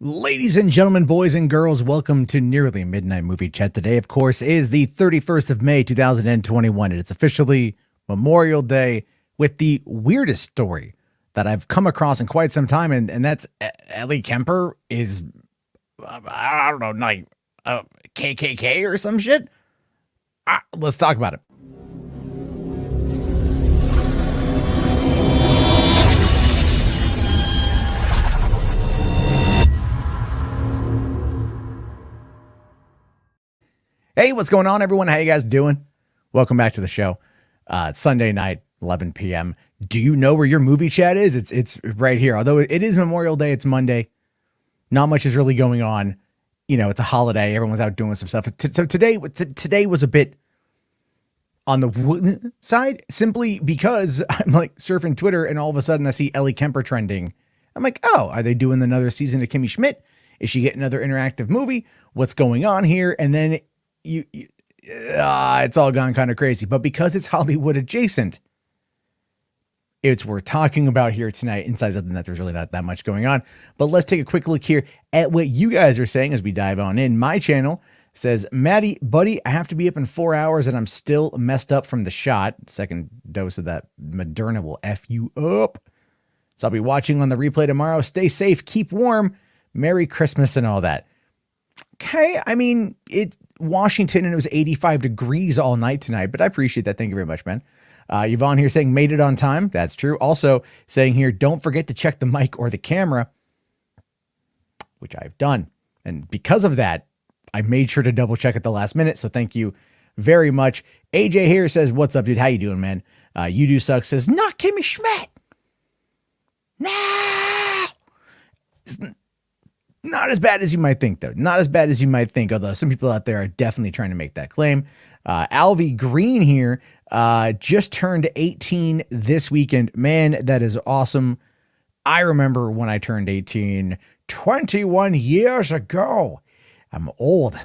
Ladies and gentlemen, boys and girls, welcome to Nearly Midnight Movie Chat. Today, of course, is the 31st of May, 2021, and it's officially Memorial Day with the weirdest story that I've come across in quite some time, and that's Ellie Kemper is, I don't know, like KKK or some shit. Let's talk about it. Hey, what's going on, everyone? How you guys doing? Welcome back to the show. It's Sunday night, 11 p.m. Do you know where your movie chat is? It's right here. Although it is Memorial Day, it's Monday. Not much is really going on. You know, it's a holiday. Everyone's out doing some stuff. So today was a bit on the side, simply because I'm like surfing Twitter and all of a sudden I see Ellie Kemper trending. I'm like, oh, are they doing another season of Kimmy Schmidt? Is she getting another interactive movie? What's going on here? And then it's all gone kind of crazy. But because it's Hollywood adjacent, it's worth talking about here tonight. Inside something that there's really not that much going on. But let's take a quick look here at what you guys are saying as we dive on in. My channel says, Maddie, buddy, I have to be up in 4 hours and I'm still messed up from the shot. Second dose of that Moderna will F you up. So I'll be watching on the replay tomorrow. Stay safe, keep warm, Merry Christmas and all that. Okay, I mean, it's Washington and it was 85 degrees all night tonight, but I appreciate that. Thank you very much, man. Yvonne here saying made it on time. That's true. Also saying here, don't forget to check the mic or the camera, which I've done. And because of that, I made sure to double check at the last minute. So thank you very much. AJ here says, what's up, dude? How you doing, man? You do suck says, not Kimmy Schmidt. No. Not as bad as you might think, though. Not as bad as you might think, although some people out there are definitely trying to make that claim. Alvy Green here just turned 18 this weekend. Man, that is awesome. I remember when I turned 18 21 years ago. I'm old,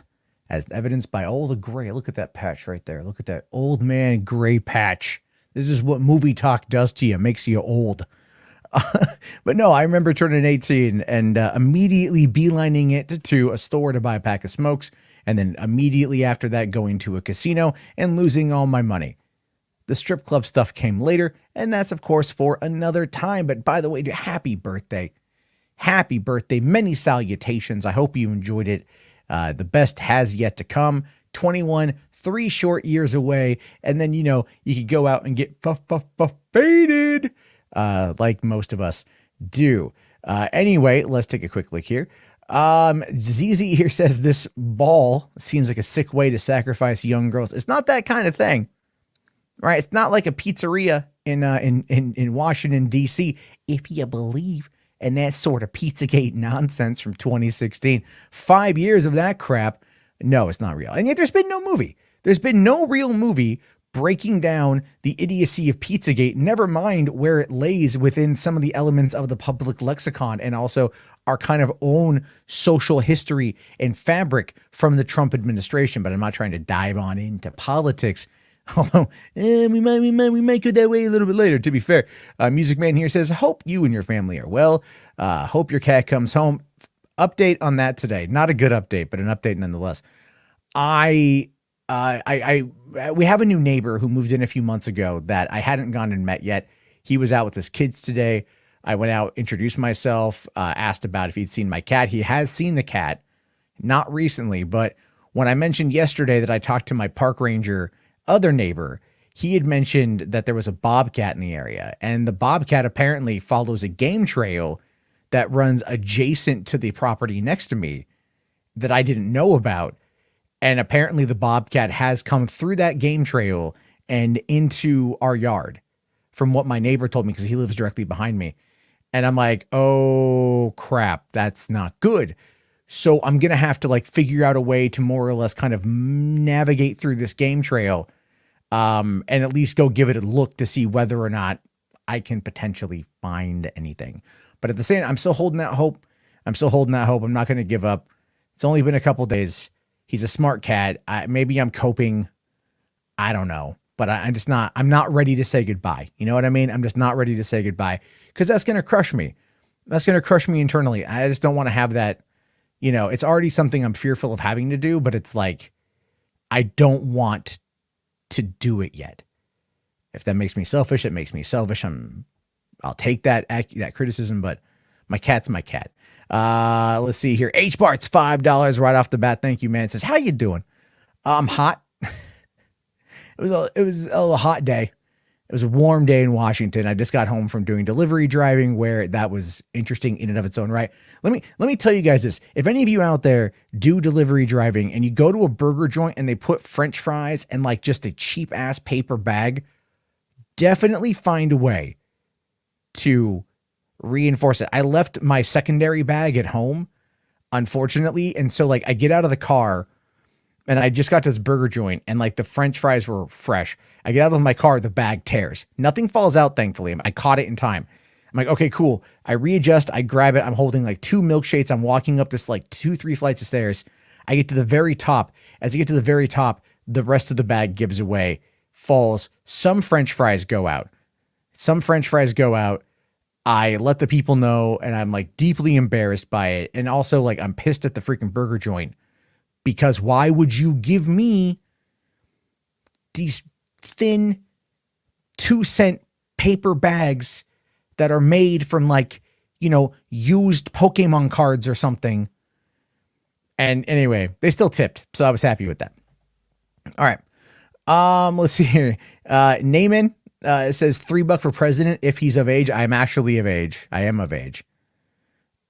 as evidenced by all the gray. Look at that patch right there. Look at that old man gray patch. This is what movie talk does to you. Makes you old. But no, I remember turning 18 and immediately beelining it to a store to buy a pack of smokes. And then immediately after that, going to a casino and losing all my money. The strip club stuff came later. And that's, of course, for another time. But by the way, happy birthday. Happy birthday. Many salutations. I hope you enjoyed it. The best has yet to come. 21, 3 short years away. And then, you know, you could go out and get faded. Like most of us do. Anyway, let's take a quick look here. ZZ here says this ball seems like a sick way to sacrifice young girls. It's not that kind of thing, right? It's not like a pizzeria in Washington, D.C., if you believe in that sort of Pizzagate nonsense from 2016. 5 years of that crap. No, it's not real. And yet there's been no movie. There's been no real movie breaking down the idiocy of Pizzagate, never mind where it lays within some of the elements of the public lexicon and also our kind of own social history and fabric from the Trump administration. But I'm not trying to dive on into politics, although we might go that way a little bit later, to be fair. Music Man here says, hope you and your family are well. Hope your cat comes home. Update on that today. Not a good update, but an update nonetheless. We have a new neighbor who moved in a few months ago that I hadn't gone and met yet. He was out with his kids today. I went out, introduced myself, asked about if he'd seen my cat. He has seen the cat, not recently, but when I mentioned yesterday that I talked to my park ranger, other neighbor, he had mentioned that there was a bobcat in the area, and the bobcat apparently follows a game trail that runs adjacent to the property next to me that I didn't know about. And apparently the bobcat has come through that game trail and into our yard, from what my neighbor told me, because he lives directly behind me. And I'm like, oh, crap, that's not good. So I'm going to have to like figure out a way to more or less kind of navigate through this game trail and at least go give it a look to see whether or not I can potentially find anything. But at the same time, I'm still holding that hope. I'm not going to give up. It's only been a couple days. He's a smart cat. Maybe I'm coping. I don't know. But I'm not ready to say goodbye. You know what I mean? I'm just not ready to say goodbye because that's going to crush me. That's going to crush me internally. I just don't want to have that. It's already something I'm fearful of having to do, but it's like, I don't want to do it yet. If that makes me selfish, it makes me selfish. I'll take that criticism, but my cat's my cat. Let's see here. H Bart's $5 right off the bat. Thank you, man. It says, how you doing? I'm hot. It was a hot day. It was a warm day in Washington. I just got home from doing delivery driving, where that was interesting in and of its own right. Let me tell you guys this. If any of you out there do delivery driving and you go to a burger joint and they put French fries in like just a cheap ass paper bag, definitely find a way to reinforce it. I left my secondary bag at home, unfortunately. And so like I get out of the car and I just got to this burger joint and like the French fries were fresh. I get out of my car, the bag tears. Nothing falls out, thankfully. I caught it in time. I'm like, okay, cool. I readjust, I grab it. I'm holding like 2 milkshakes. I'm walking up this like 2-3 flights of stairs. I get to the very top. As I get to the very top, the rest of the bag gives away, falls. Some French fries go out. I let the people know, and I'm like deeply embarrassed by it. And also like I'm pissed at the freaking burger joint, because why would you give me these thin 2-cent paper bags that are made from like, used Pokemon cards or something? And anyway, they still tipped, so I was happy with that. All right. Let's see here. Naaman, it says $3 for president if he's of age. I'm actually of age. I am of age.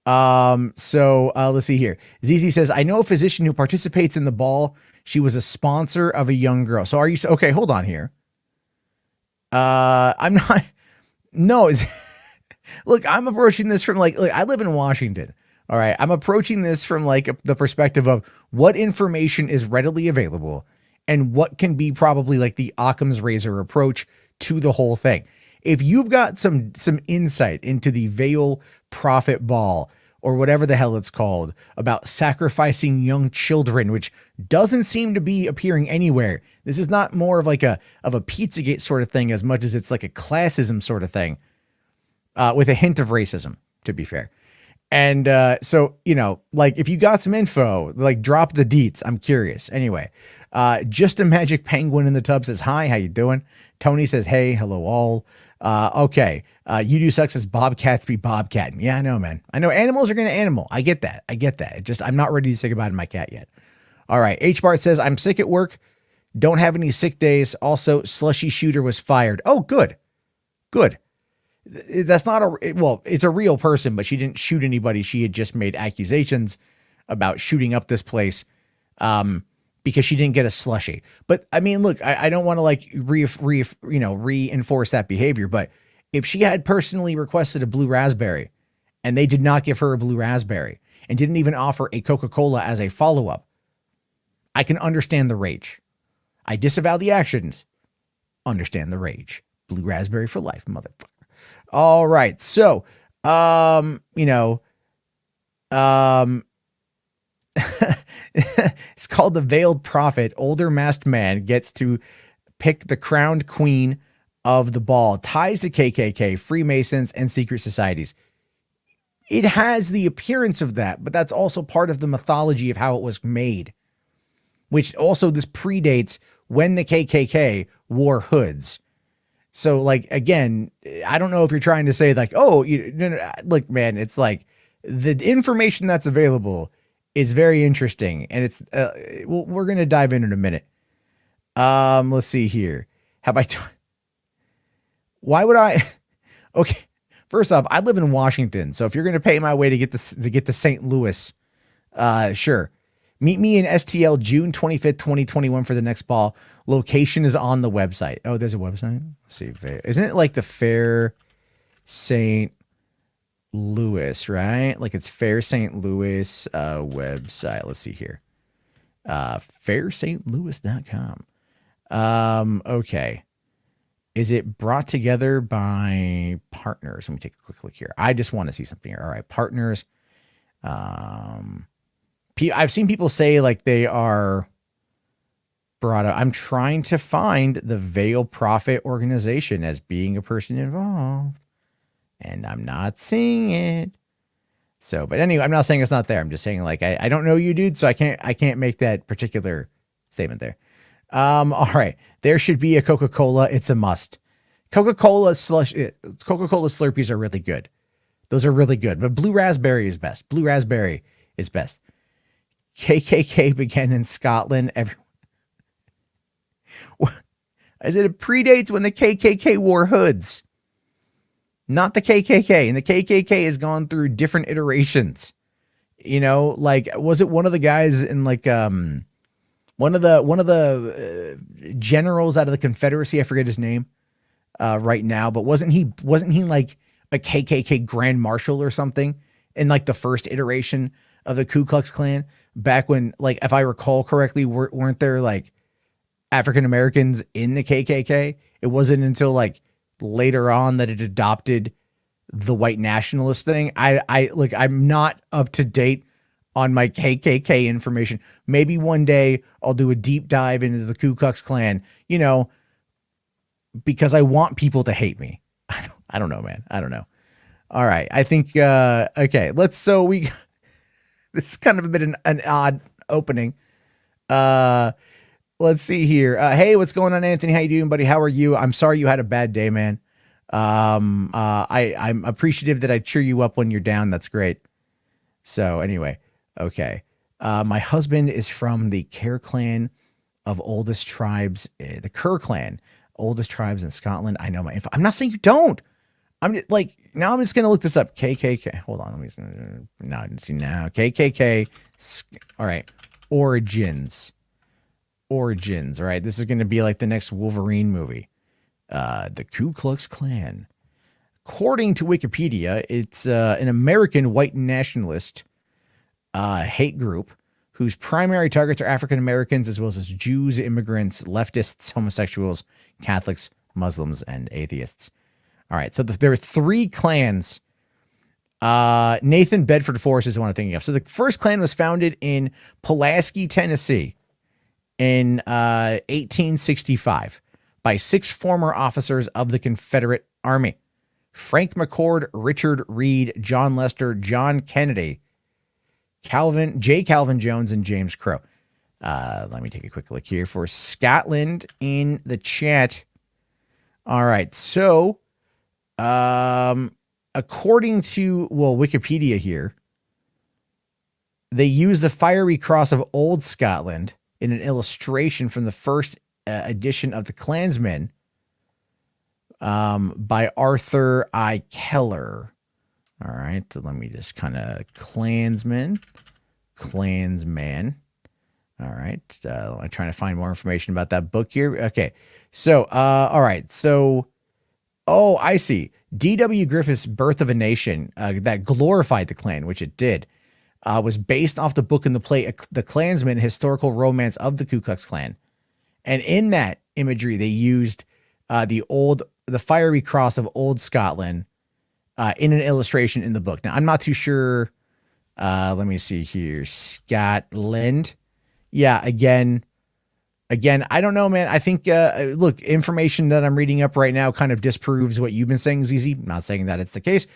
So let's see here. ZZ says, I know a physician who participates in the ball. She was a sponsor of a young girl. So are you, okay, hold on here. I'm not, no, look, I'm approaching this from like, look, I live in Washington. All right. I'm approaching this from like the perspective of what information is readily available and what can be probably like the Occam's razor approach to the whole thing. If you've got some insight into the veil prophet ball or whatever the hell it's called about sacrificing young children, which doesn't seem to be appearing anywhere. This is not more of like a Pizzagate sort of thing as much as it's like a classism sort of thing, with a hint of racism, to be fair. And so, like if you got some info, like drop the deets. I'm curious. Anyway, just a magic penguin in the tub says, hi, how you doing? Tony says, hey, hello all. Okay. You do sucks as bobcats be bobcatting. Yeah, I know, man. I know animals are going to animal. I get that. It just, I'm not ready to say goodbye to my cat yet. All right. H Bart says, I'm sick at work. Don't have any sick days. Also, Slushy Shooter was fired. Oh, good. That's not it's a real person, but she didn't shoot anybody. She had just made accusations about shooting up this place, because she didn't get a slushy. But I mean, look, I don't want to like reinforce that behavior, but if she had personally requested a blue raspberry and they did not give her a blue raspberry and didn't even offer a Coca-Cola as a follow-up, I can understand the rage. I disavow the actions. Understand the rage. Blue raspberry for life, motherfucker. All right. So, it's called The Veiled Prophet. Older masked man gets to pick the crowned queen of the ball. Ties to KKK, Freemasons, and secret societies. It has the appearance of that, but that's also part of the mythology of how it was made, which also this predates when the KKK wore hoods. So like, again, I don't know if you're trying to say like, oh, look, man, it's like the information that's available is very interesting. And it's, we're going to dive in a minute. Let's see here. Why would I? Okay. First off, I live in Washington. So if you're going to pay my way to get to St. Louis, sure. Meet me in STL June 25th, 2021 for the next ball. Location is on the website. Oh, there's a website. Let's see. Isn't it like the Fair St. Louis, right? Like it's Fair St. Louis website. Let's see here. fairstlouis.com. Okay. Is it brought together by partners? Let me take a quick look here. I just want to see something here. All right. Partners. I've seen people say like they are brought up. I'm trying to find the Veil Prophet organization as being a person involved, and I'm not seeing it. So, but anyway, I'm not saying it's not there. I'm just saying like I don't know you, dude, so I can't make that particular statement there. All right. There should be a Coca-Cola. It's a must. Coca-Cola Slurpees are really good. Those are really good. But blue raspberry is best. Blue raspberry is best. KKK began in Scotland. I said it predates when the KKK wore hoods. Not the KKK. And the KKK has gone through different iterations. You know, like, was it one of the guys in like one of the generals out of the Confederacy? I forget his name right now, but wasn't he like a KKK Grand Marshal or something in like the first iteration of the Ku Klux Klan back when, like, if I recall correctly, weren't there like African Americans in the KKK? It wasn't until like later on that it adopted the white nationalist thing. I'm not up to date on my KKK information. Maybe one day I'll do a deep dive into the Ku Klux Klan, you know, because I want people to hate me. I don't know, man. I don't know. All right. I think, okay, this is kind of a bit an odd opening. Let's see here. Hey, what's going on, Anthony? How you doing, buddy? How are you? I'm sorry you had a bad day, man. I'm appreciative that I cheer you up when you're down. That's great. So anyway, okay. My husband is from the Kerr clan of oldest tribes, the Kerr clan, oldest tribes in Scotland. I know my info. I'm not saying you don't. I'm just, like, now I'm just going to look this up. KKK. Hold on. Let me now. KKK. All right. Origins. All right. This is going to be like the next Wolverine movie. The Ku Klux Klan. According to Wikipedia, it's an American white nationalist hate group whose primary targets are African Americans as well as Jews, immigrants, leftists, homosexuals, Catholics, Muslims, and atheists. All right, so there are three clans. Nathan Bedford Forrest is the one I'm thinking of. So the first clan was founded in Pulaski, Tennessee in 1865 by 6 former officers of the Confederate Army: Frank McCord, Richard Reed, John Lester, John Kennedy, Calvin Jones, and James Crow. Let me take a quick look here for Scotland in the chat. All right, so according to Wikipedia here, they use the fiery cross of Old Scotland in an illustration from the first edition of the Klansman by Arthur I. Keller. All right, so let me just kind of Klansman. All right, I'm trying to find more information about that book here. Okay, so all right, so I see. D.W. Griffith's Birth of a Nation that glorified the Klan, which it did, was based off the book and the play The Klansman: Historical Romance of the Ku Klux Klan. And in that imagery, they used the fiery cross of Old Scotland in an illustration in the book. Now, I'm not too sure. Let me see here. Scotland. Yeah, again, I don't know, man. I think, look, information that I'm reading up right now kind of disproves what you've been saying, ZZ. I'm not saying that it's the case,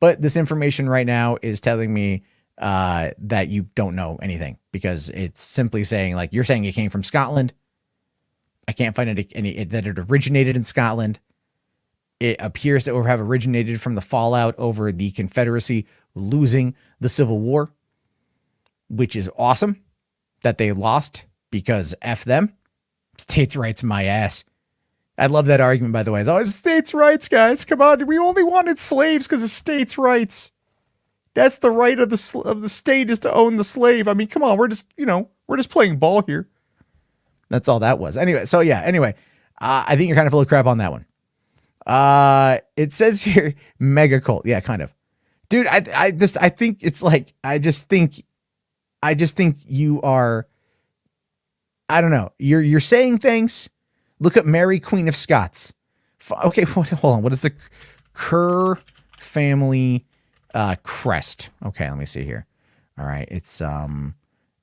but this information right now is telling me that you don't know anything, because it's simply saying, like, you're saying it came from Scotland. I can't find any that it originated in Scotland. It appears to have originated from the fallout over the Confederacy losing the Civil War, which is awesome that they lost, because F them. States' rights, my ass. I love that argument, by the way. It's always states' rights, guys. Come on, we only wanted slaves because of states' rights. That's the right of the state, is to own the slave. I mean, come on, we're just playing ball here. That's all that was. Anyway, so yeah. Anyway, I think you're kind of full of crap on that one. It says here mega cult. Yeah, kind of, dude. I think it's like I just think you are. I don't know. You're saying things. Look at Mary, Queen of Scots. Okay, hold on. What is the Kerr family crest? Okay, let me see here. All right, it's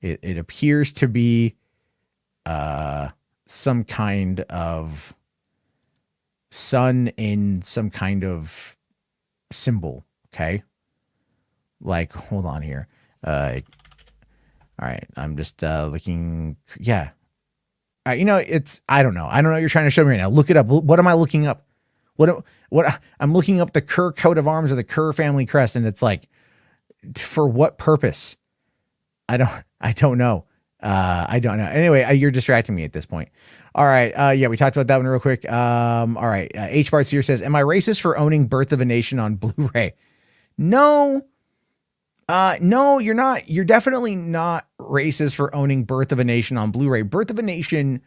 it appears to be some kind of sun in some kind of symbol. Okay, Like, hold on here. All right, I'm just looking. Yeah. I don't know. I don't know what you're trying to show me right now. Look it up. What am I looking up? What I'm looking up the Kerr coat of arms or the Kerr family crest, and it's like, for what purpose? I don't know. I don't know. Anyway, you're distracting me at this point. All right. Yeah, we talked about that one real quick. All right. H. Bart's here says, am I racist for owning Birth of a Nation on Blu-ray? No. No, you're not. You're definitely not racist for owning Birth of a Nation on Blu-ray. Birth of a Nation,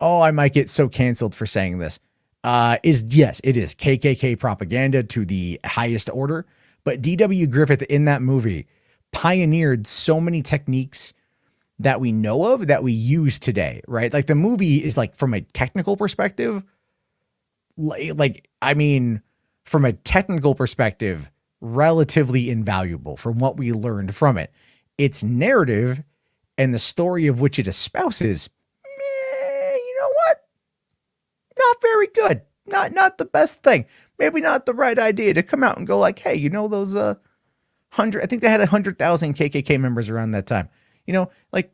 oh, I might get so canceled for saying this. Yes, it is KKK propaganda to the highest order. But D.W. Griffith in that movie pioneered so many techniques that we know of that we use today, right? Like the movie is like, from a technical perspective, from a technical perspective, relatively invaluable from what we learned from it. Its narrative and the story of which it espouses, you know what? Not very good. Not the best thing. Maybe not the right idea to come out and go like, hey, you know, those 100, I think they had 100,000 KKK members around that time. You know, like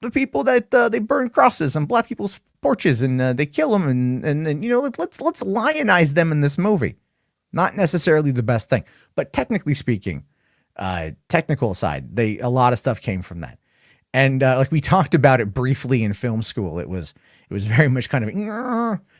the people that they burn crosses on black people's porches and they kill them and you know, let's lionize them in this movie. Not necessarily the best thing, but technically speaking, technical side, a lot of stuff came from that. And like we talked about it briefly in film school, it was very much kind of,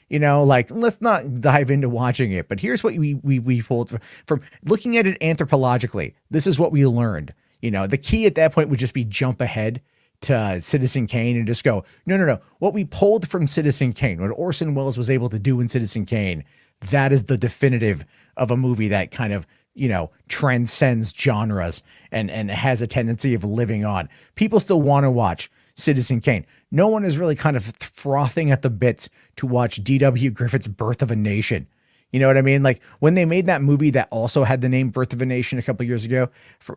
you know, like, let's not dive into watching it. But here's what we pulled from looking at it anthropologically. This is what we learned. You know, the key at that point would just be jump ahead to Citizen Kane and just go, no. What we pulled from Citizen Kane, what Orson Welles was able to do in Citizen Kane, that is the definitive of a movie that kind of, you know, transcends genres and has a tendency of living on. People still want to watch Citizen Kane. No one is really kind of frothing at the bits to watch D.W. Griffith's Birth of a Nation. You know what I mean? Like when they made that movie that also had the name Birth of a Nation a couple years ago,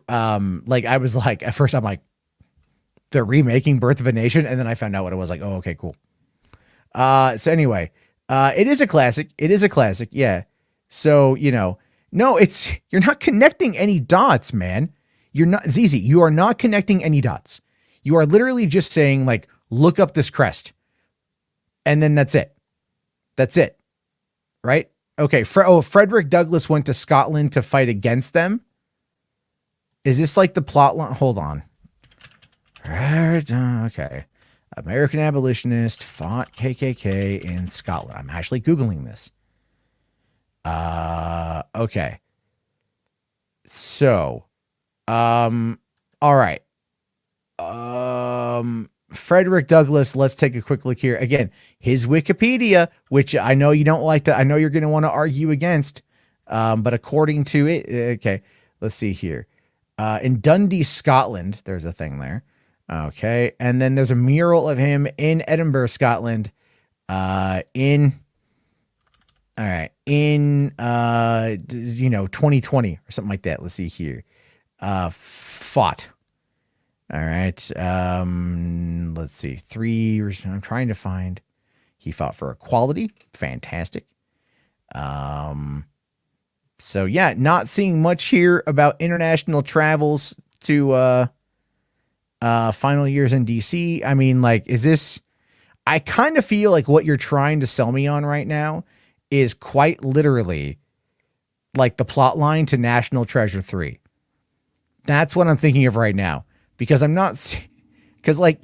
like I was like, at first I'm like, they're remaking Birth of a Nation. And then I found out what it was, like, oh, okay, cool. So anyway, it is a classic. It is a classic. Yeah. So, you know, no, you're not connecting any dots, man. You're not, ZZ, you are not connecting any dots. You are literally just saying, like, look up this crest. And then that's it. That's it. Right? Okay. Frederick Douglass went to Scotland to fight against them. Is this like the plot line? Hold on. Okay. American abolitionist fought KKK in Scotland. I'm actually Googling this. Okay. So, all right. Frederick Douglass, let's take a quick look here. Again, his Wikipedia, which I know you don't like to, I know you're going to want to argue against. But according to it, okay, let's see here. In Dundee, Scotland, there's a thing there. Okay. And then there's a mural of him in Edinburgh, Scotland, in 2020 or something like that. Let's see here. Fought. All right. Let's see. I'm trying to find. He fought for equality. Fantastic. So yeah, not seeing much here about international travels to final years in DC. I mean, like, I kind of feel like what you're trying to sell me on right now is quite literally like the plot line to National Treasure 3. That's what I'm thinking of right now, because I'm not, because like,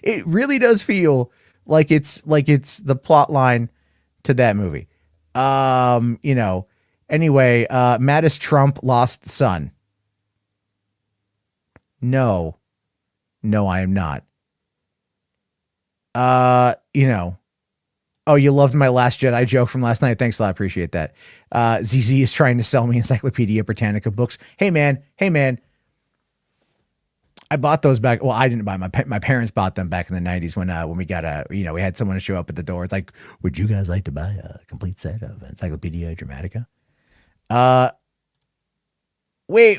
it really does feel like it's the plot line to that movie. Anyway, Mattis Trump lost son. No, I am not. Oh, you loved my Last Jedi joke from last night. Thanks a lot. Appreciate that. ZZ is trying to sell me Encyclopedia Britannica books. Hey man. I bought those back. Well, I didn't buy my parents bought them back in the 90s when we got we had someone show up at the door. It's like, would you guys like to buy a complete set of Encyclopedia Dramatica? Wait.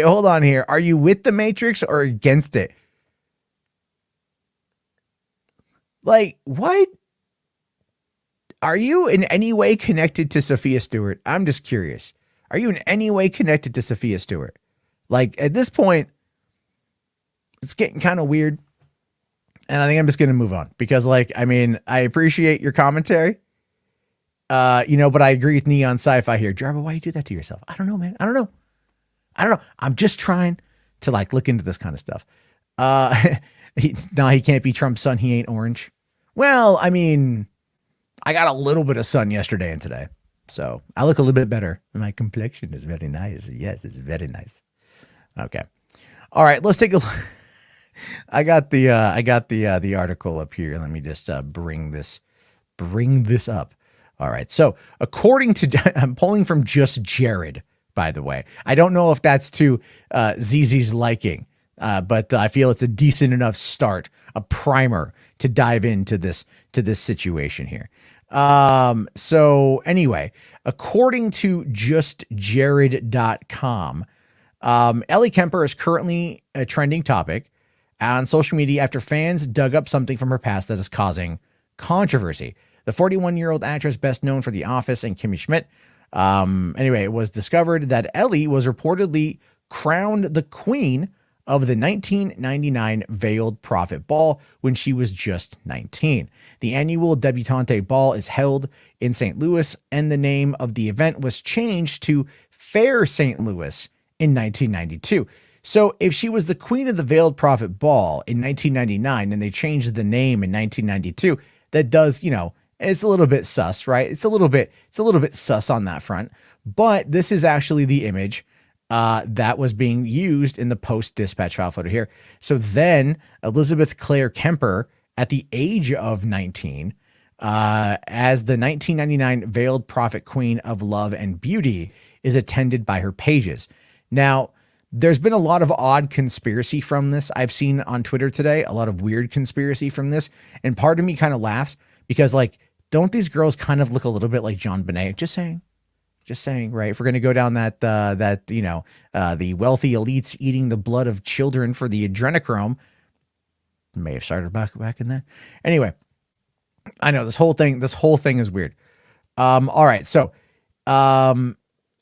Hold on here. Are you with the Matrix or against it? Like, what? Are you in any way connected to Sophia Stewart? I'm just curious. Are you in any way connected to Sophia Stewart? Like, at this point, it's getting kind of weird. And I think I'm just going to move on because, like, I mean, I appreciate your commentary. But I agree with Neon Sci-Fi here. Jarbo, why you do that to yourself? I don't know, man. I don't know. I'm just trying to, like, look into this kind of stuff. He can't be Trump's son. He ain't orange. Well, I mean, I got a little bit of sun yesterday and today, so I look a little bit better. My complexion is very nice. Yes, it's very nice. Okay. All right, let's take a look. I got the article up here. Let me just bring this up. All right. So according to, I'm pulling from Just Jared, by the way. I don't know if that's to ZZ's liking, but I feel it's a decent enough start, a primer to dive into this situation here. So anyway, according to justjared.com, Ellie Kemper is currently a trending topic on social media after fans dug up something from her past that is causing controversy. The 41-year-old actress, best known for The Office and Kimmy Schmidt. Anyway, it was discovered that Ellie was reportedly crowned the queen of the 1999 Veiled Prophet Ball when she was just 19. The annual debutante ball is held in St. Louis, and the name of the event was changed to Fair St. Louis in 1992. So if she was the queen of the Veiled Prophet Ball in 1999 and they changed the name in 1992, that does, it's a little bit sus, right? It's a little bit sus on that front. But this is actually the image that was being used in the Post-Dispatch file photo here. So then Elizabeth Claire Kemper, at the age of 19, as the 1999 Veiled Prophet Queen of Love and Beauty, is attended by her pages. Now, there's been a lot of odd conspiracy from this I've seen on Twitter today, a lot of weird conspiracy from this. And part of me kind of laughs because, like, don't these girls kind of look a little bit like John Bonet? Just saying, right? If we're going to go down the wealthy elites eating the blood of children for the adrenochrome, may have started back in there. Anyway, I know this whole thing is weird. All right. So,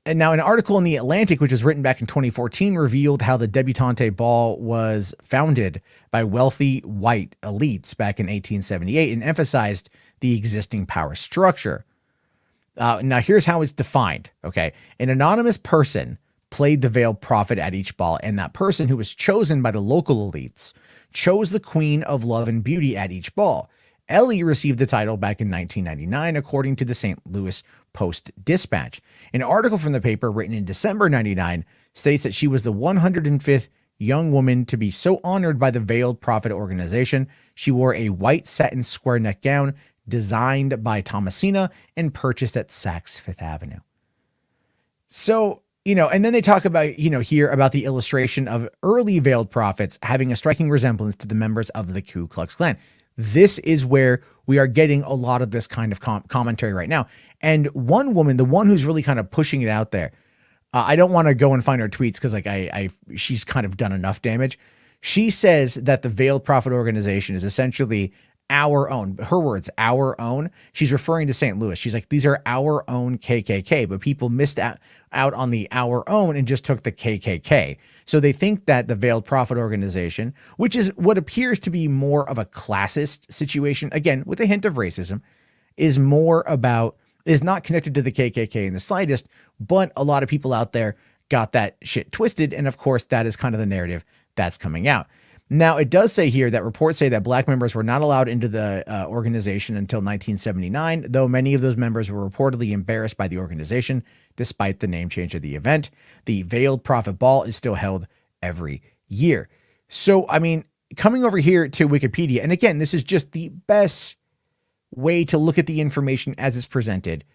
and now an article in The Atlantic, which was written back in 2014, revealed how the debutante ball was founded by wealthy white elites back in 1878 and emphasized the existing power structure. Now here's how it's defined. Okay. An anonymous person played the veiled prophet at each ball, and that person, who was chosen by the local elites, chose the queen of love and beauty at each ball. Ellie received the title back in 1999, according to the St. Louis Post-Dispatch. An article from the paper written in December 99 states that she was the 105th young woman to be so honored by the Veiled Prophet organization. She wore a white satin square neck gown designed by Thomasina and purchased at Saks Fifth Avenue. So, and then they talk about, here about the illustration of early veiled prophets having a striking resemblance to the members of the Ku Klux Klan. This is where we are getting a lot of this kind of commentary right now. And one woman, the one who's really kind of pushing it out there, I don't want to go and find her tweets because she's kind of done enough damage. She says that the Veiled Prophet organization is essentially our own, her words, our own. She's referring to St. Louis. She's like, these are our own KKK, but people missed out on the our own and just took the KKK. So they think that the Veiled Prophet organization, which is what appears to be more of a classist situation, again, with a hint of racism, is not connected to the KKK in the slightest, but a lot of people out there got that shit twisted. And of course, that is kind of the narrative that's coming out. Now, it does say here that reports say that black members were not allowed into the organization until 1979, though many of those members were reportedly embarrassed by the organization, despite the name change of the event. The Veiled Prophet Ball is still held every year. So, I mean, coming over here to Wikipedia, and again, this is just the best way to look at the information as it's presented.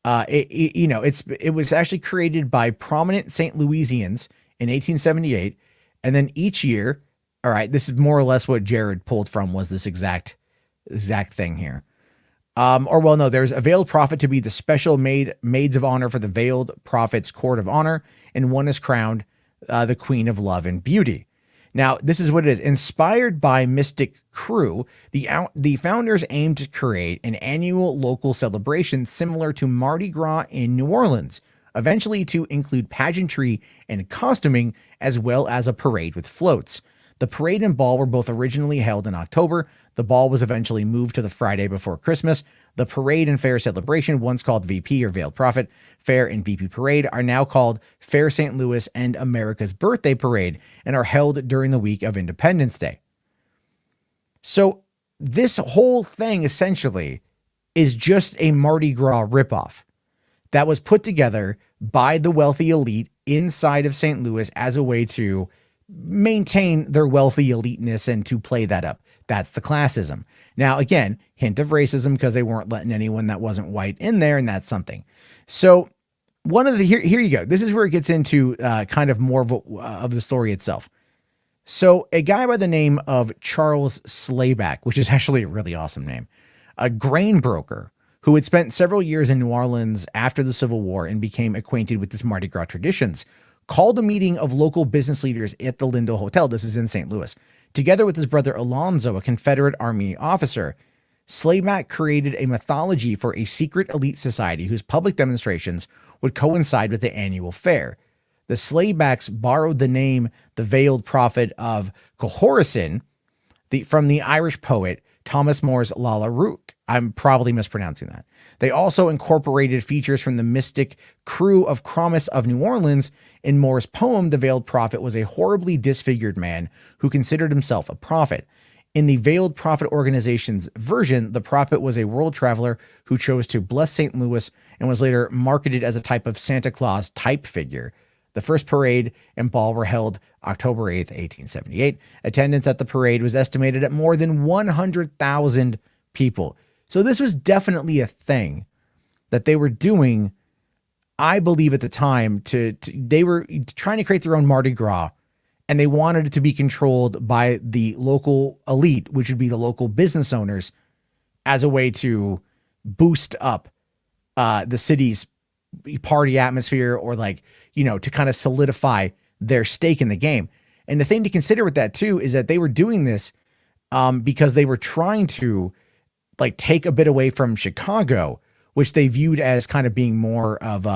It was actually created by prominent St. Louisians in 1878, and then each year. All right, this is more or less what Jared pulled from, was this exact thing here. There's a veiled prophet to be the special maids of honor for the Veiled Prophet's Court of Honor, and one is crowned the Queen of Love and Beauty. Now, this is what it is. Inspired by Mystic Crew, the founders aimed to create an annual local celebration similar to Mardi Gras in New Orleans, eventually to include pageantry and costuming, as well as a parade with floats. The parade and ball were both originally held in October. The ball was eventually moved to the Friday before Christmas. The parade and fair celebration, once called VP or Veiled Prophet Fair and VP Parade, are now called Fair St. Louis and America's Birthday Parade and are held during the week of Independence Day. So this whole thing essentially is just a Mardi Gras ripoff that was put together by the wealthy elite inside of St. Louis as a way to maintain their wealthy eliteness and to play that up. That's the classism. Now, again, hint of racism because they weren't letting anyone that wasn't white in there, and that's something. So one of the, here you go. This is where it gets into kind of more of the story itself. So a guy by the name of Charles Slayback, which is actually a really awesome name, a grain broker who had spent several years in New Orleans after the Civil War and became acquainted with this Mardi Gras traditions, called a meeting of local business leaders at the Lindo Hotel. This is in St. Louis. Together with his brother Alonzo, a Confederate Army officer, Slayback created a mythology for a secret elite society whose public demonstrations would coincide with the annual fair. The Slaybacks borrowed the name the Veiled Prophet of Cohorison from the Irish poet Thomas More's Lalla Rookh. I'm probably mispronouncing that. They also incorporated features from the mystic crew of Cromis of New Orleans. In More's poem, the Veiled Prophet was a horribly disfigured man who considered himself a prophet. In the Veiled Prophet organization's version, the prophet was a world traveler who chose to bless St. Louis and was later marketed as a type of Santa Claus type figure. The first parade and ball were held October 8th, 1878. Attendance at the parade was estimated at more than 100,000 people. So this was definitely a thing that they were doing, I believe at the time, they were trying to create their own Mardi Gras, and they wanted it to be controlled by the local elite, which would be the local business owners, as a way to boost up the city's party atmosphere, or to kind of solidify their stake in the game. And the thing to consider with that too is that they were doing this because they were trying to take a bit away from Chicago, which they viewed as kind of being more of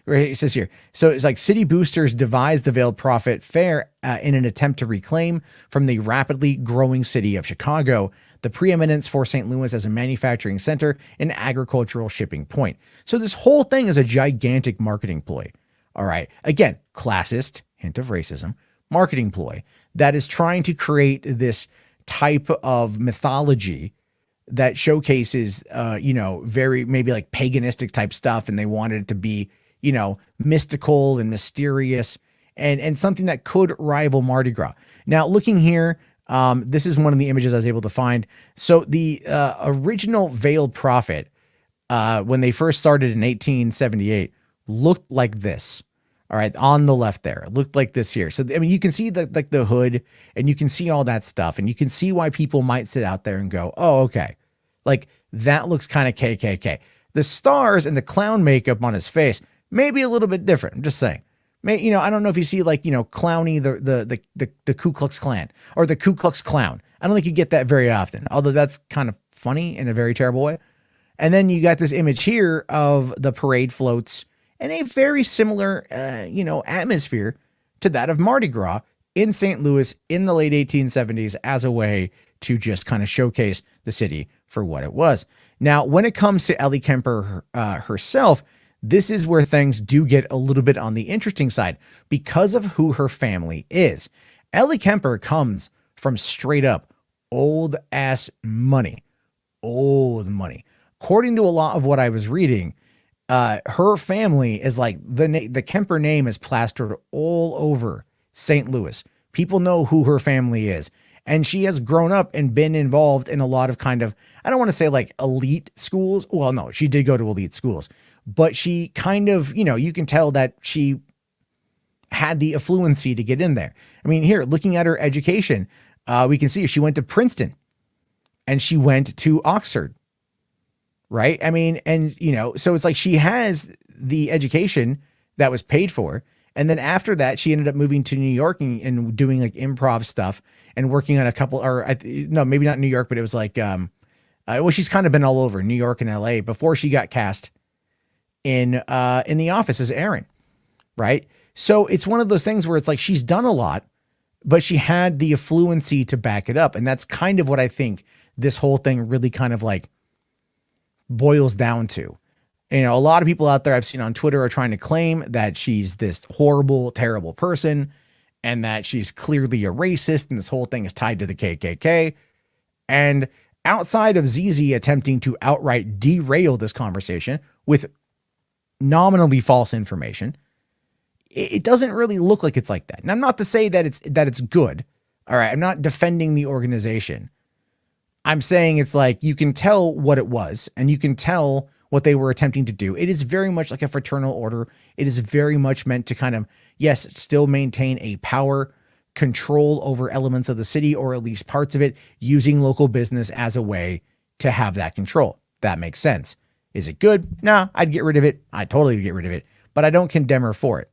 it says here. So it's like city boosters devised the Veiled Prophet Fair in an attempt to reclaim from the rapidly growing city of Chicago the preeminence for St. Louis as a manufacturing center and agricultural shipping point. So this whole thing is a gigantic marketing ploy. All right. Again, classist, hint of racism, marketing ploy that is trying to create this type of mythology that showcases, very maybe like paganistic type stuff. And they wanted it to be, mystical and mysterious and something that could rival Mardi Gras. Now, looking here, this is one of the images I was able to find. So the original Veiled Prophet, when they first started in 1878, looked like this. All right, on the left there, it looked like this here. So I mean, you can see the hood, and you can see all that stuff, and you can see why people might sit out there and go, "Oh, okay, that looks kind of KKK." The stars and the clown makeup on his face may be a little bit different. I'm just saying. I don't know if you see Clowny, the Ku Klux Klan or the Ku Klux Clown. I don't think you get that very often, although that's kind of funny in a very terrible way. And then you got this image here of the parade floats and a very similar, atmosphere to that of Mardi Gras in St. Louis in the late 1870s as a way to just kind of showcase the city for what it was. Now, when it comes to Ellie Kemper herself, this is where things do get a little bit on the interesting side because of who her family is. Ellie Kemper comes from straight up old ass money, old money. According to a lot of what I was reading, her family is like the Kemper name is plastered all over St. Louis. People know who her family is. And she has grown up and been involved in a lot of kind of, I don't want to say elite schools. Well, no, she did go to elite schools, but she kind of, you can tell that she had the affluency to get in there. I mean, here, looking at her education, we can see she went to Princeton and she went to Oxford. Right. I mean, and, so it's like she has the education that was paid for. And then after that, she ended up moving to New York and doing like improv stuff and working on a couple, no, maybe not New York, but it was like, well, she's kind of been all over New York and LA before she got cast in The Office as Erin, right? So it's one of those things where it's like she's done a lot, but she had the affluency to back it up. And that's kind of what I think this whole thing really kind of like boils down to. You know, a lot of people out there I've seen on Twitter are trying to claim that she's this horrible, terrible person and that she's clearly a racist and this whole thing is tied to the KKK. And outside of ZZ attempting to outright derail this conversation with nominally false information, it doesn't really look like it's like that. And I'm not to say that it's good. All right. I'm not defending the organization. I'm saying it's like you can tell what it was and you can tell what they were attempting to do. It is very much like a fraternal order. It is very much meant to kind of, yes, still maintain a power control over elements of the city or at least parts of it, using local business as a way to have that control. That makes sense. Is it good? Nah, I'd get rid of it. I'd totally get rid of it, but I don't condemn her for it.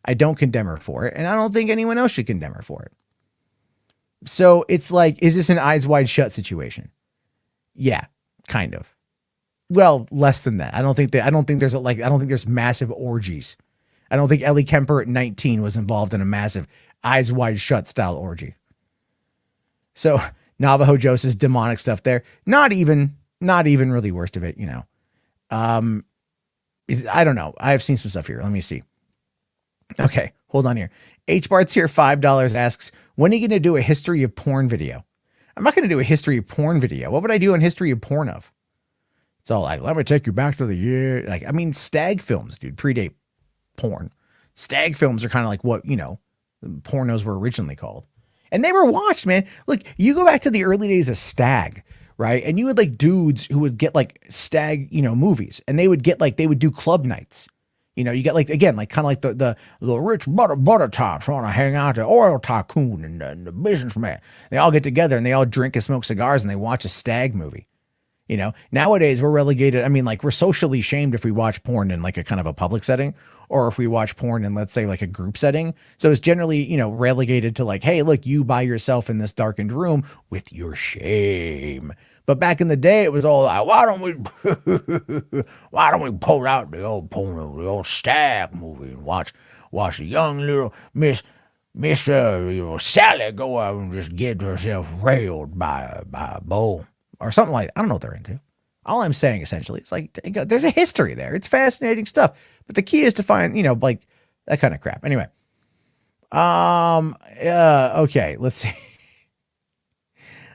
I don't condemn her for it. And I don't think anyone else should condemn her for it. So it's like, is this an eyes wide shut situation? Yeah, kind of. Well, less than that. I don't think there's massive orgies. I don't think Ellie Kemper at 19 was involved in a massive eyes wide shut style orgy. So Navajo Joe says demonic stuff there. Not even really worst of it, you know. I don't know. I have seen some stuff here. Let me see. Okay, hold on here. H Bart's here, $5 asks, when are you going to do a history of porn video? I'm not going to do a history of porn video. What would I do on history of porn of? It's all like, let me take you back to the year. Like, I mean, stag films, dude, predate porn. Stag films are kind of like what, you know, pornos were originally called. And they were watched, man. Look, you go back to the early days of Stag, right? And you had like dudes who would get like Stag, you know, movies. And they would do club nights. You know, you get like, again, like kind of like the rich butter tops want to hang out, the oil tycoon and the businessman. They all get together and they all drink and smoke cigars and they watch a Stag movie. You know, nowadays we're relegated. I mean, like we're socially shamed if we watch porn in like a kind of a public setting or if we watch porn in, let's say, like a group setting. So it's generally, you know, relegated to like, hey, look, you by yourself in this darkened room with your shame. But back in the day, it was all like, why don't we pull out the old porno, the old Stag movie and watch a young little Miss Sally go out and just get herself railed by a bull. Or something like that. I don't know what they're into. All I'm saying essentially is like, there's a history there. It's fascinating stuff. But the key is to find, you know, like that kind of crap. Anyway. Okay, let's see.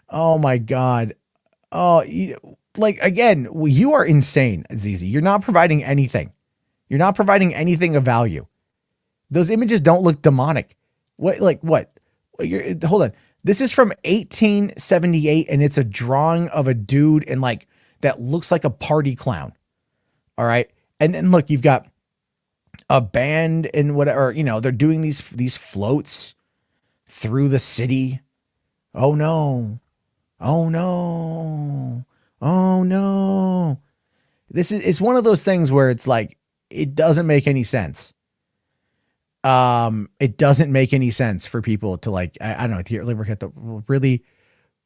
Oh my God. Oh, like again, you are insane, ZZ. You're not providing anything. You're not providing anything of value. Those images don't look demonic. What? Hold on. This is from 1878, and it's a drawing of a dude in like that looks like a party clown. All right, and then look, you've got a band and whatever. You know, they're doing these floats through the city. Oh no! Oh no! Oh no! It's one of those things where it's like it doesn't make any sense. It doesn't make any sense for people to like, I don't know, to really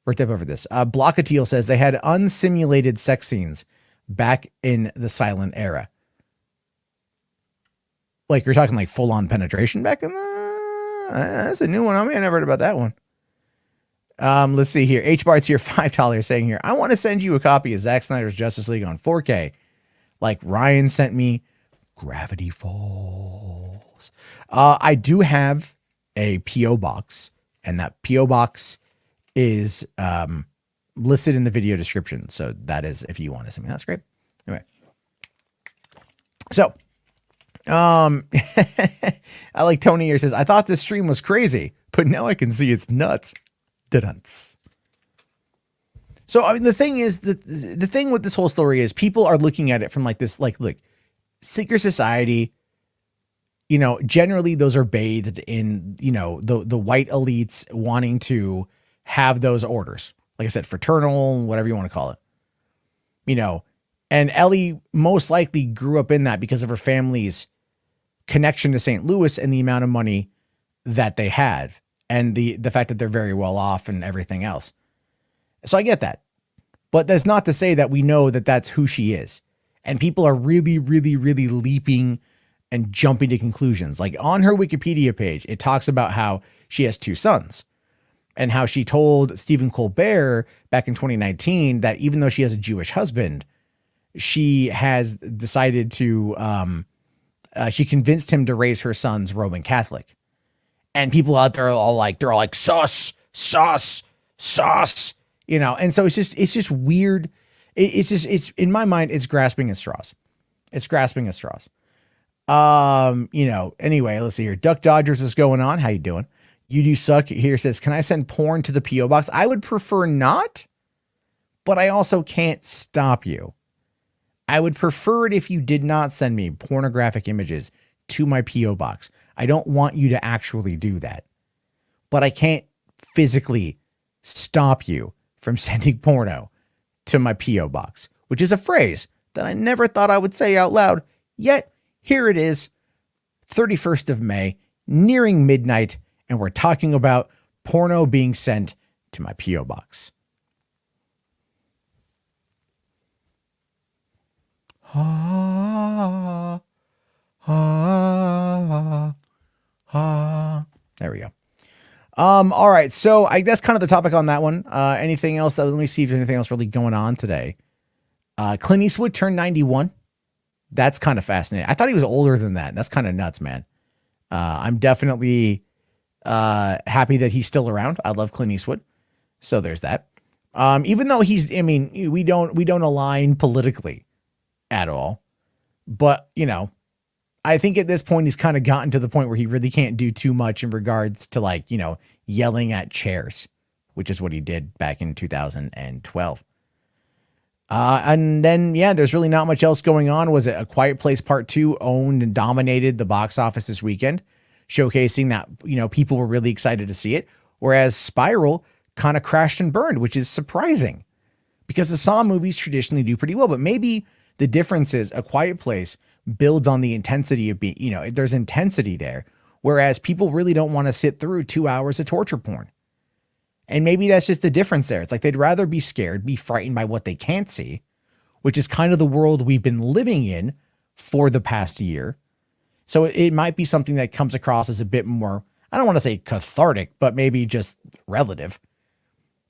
worked up over this. Blockatiel says they had unsimulated sex scenes back in the silent era. Like you're talking like full on penetration back in the, that's a new one. I mean, I never heard about that one. Let's see here. H Bart's here, $5 saying here, I want to send you a copy of Zack Snyder's Justice League on 4K. Like Ryan sent me Gravity Falls. I do have a P.O. box, and that P.O. box is listed in the video description. So that is if you want to send me. That's great. Anyway. So, I like Tony here says, I thought this stream was crazy, but now I can see it's nuts. Da-dunts. So, I mean, the thing is, the thing with this whole story is people are looking at it from like this, like, look, secret society, you know, generally those are bathed in, you know, the white elites wanting to have those orders. Like I said, fraternal, whatever you want to call it, you know, and Ellie most likely grew up in that because of her family's connection to St. Louis and the amount of money that they had and the fact that they're very well off and everything else. So I get that. But that's not to say that we know that that's who she is. And people are really, really, really leaping and jumping to conclusions. Like on her Wikipedia page, it talks about how she has 2 sons and how she told Stephen Colbert back in 2019 that even though she has a Jewish husband, she has decided to, she convinced him to raise her sons Roman Catholic. And people out there are all like, sauce, you know? And so it's just weird. It's in my mind, it's grasping at straws. You know, anyway, let's see here. Duck Dodgers is going on. How you doing? You do suck here says, can I send porn to the P.O. box? I would prefer not, but I also can't stop you. I would prefer it if you did not send me pornographic images to my P.O. box. I don't want you to actually do that, but I can't physically stop you from sending porno to my P.O. box, which is a phrase that I never thought I would say out loud. Yet here it is, 31st of May, nearing midnight, and we're talking about porno being sent to my P.O. box. There we go. All right. So that's kind of the topic on that one. Anything else? Let me see if there's anything else really going on today. Clint Eastwood turned 91. That's kind of fascinating. I thought he was older than that. That's kind of nuts, man. I'm definitely happy that he's still around. I love Clint Eastwood. So there's that. Even though we don't align politically at all, but you know, I think at this point he's kind of gotten to the point where he really can't do too much in regards to like, you know, yelling at chairs, which is what he did back in 2012. And then, yeah, there's really not much else going on. Was it A Quiet Place Part 2 owned and dominated the box office this weekend, showcasing that, you know, people were really excited to see it. Whereas Spiral kind of crashed and burned, which is surprising because the Saw movies traditionally do pretty well. But maybe the difference is A Quiet Place builds on the intensity of being, you know, there's intensity there. Whereas people really don't want to sit through 2 hours of torture porn. And maybe that's just the difference there. It's like they'd rather be scared, be frightened by what they can't see, which is kind of the world we've been living in for the past year. So it might be something that comes across as a bit more, I don't want to say cathartic, but maybe just relative.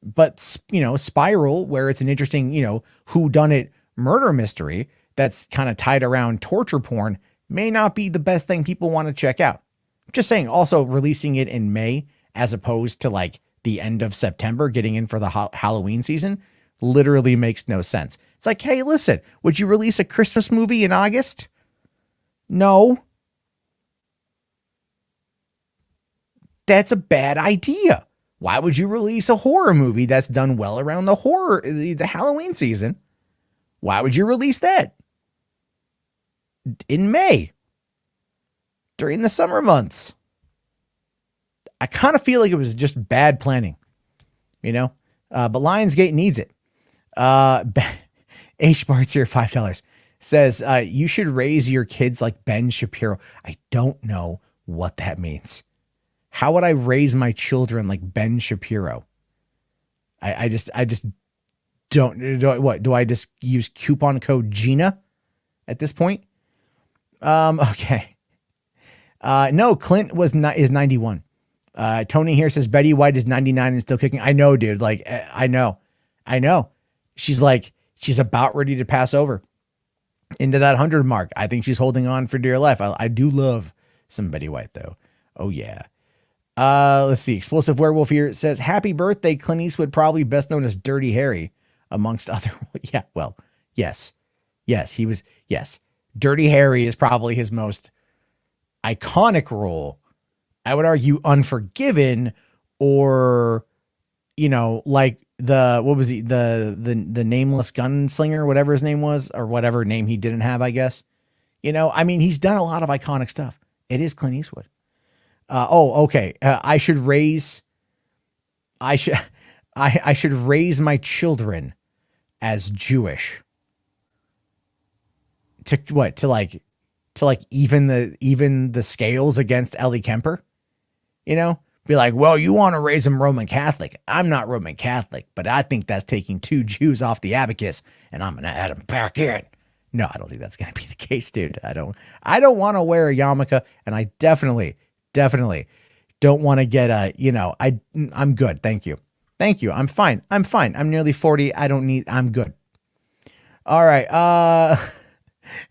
But, you know, Spiral, where it's an interesting, you know, whodunit murder mystery that's kind of tied around torture porn, may not be the best thing people want to check out. Just saying, also releasing it in May as opposed to like the end of September, getting in for the Halloween season, literally makes no sense. It's like, hey, listen, would you release a Christmas movie in August? No. That's a bad idea. Why would you release a horror movie that's done well around the Halloween season? Why would you release that in May during the summer months? I kind of feel like it was just bad planning, you know, but Lionsgate needs it. H Bart's here, $5 says, you should raise your kids like Ben Shapiro. I don't know what that means. How would I raise my children like Ben Shapiro? I just don't. Do I just use coupon code Gina at this point? Okay. No, Clint is 91. Tony here says Betty White is 99 and still kicking. I know, dude. Like, I know. She's about ready to pass over into that 100 mark. I think she's holding on for dear life. I do love some Betty White though. Oh yeah. Let's see. Explosive Werewolf here says, happy birthday, Clint Eastwood, probably best known as Dirty Harry amongst other. Yeah. Well, yes, he was. Yes. Dirty Harry is probably his most iconic role. I would argue Unforgiven, or, you know, like what was he, the nameless gunslinger, whatever his name was, or whatever name he didn't have, I guess. You know, I mean, he's done a lot of iconic stuff. It is Clint Eastwood. Okay. I should raise my children as Jewish. To what? To like to like even the scales against Ellie Kemper, you know? Be like, well, you want to raise him Roman Catholic. I'm not Roman Catholic, but I think that's taking 2 Jews off the abacus, and I'm going to add them back in. No, I don't think that's going to be the case, dude. I don't want to wear a yarmulke, and I definitely don't want to get I'm good. Thank you. I'm fine. I'm nearly 40. I'm good. All right.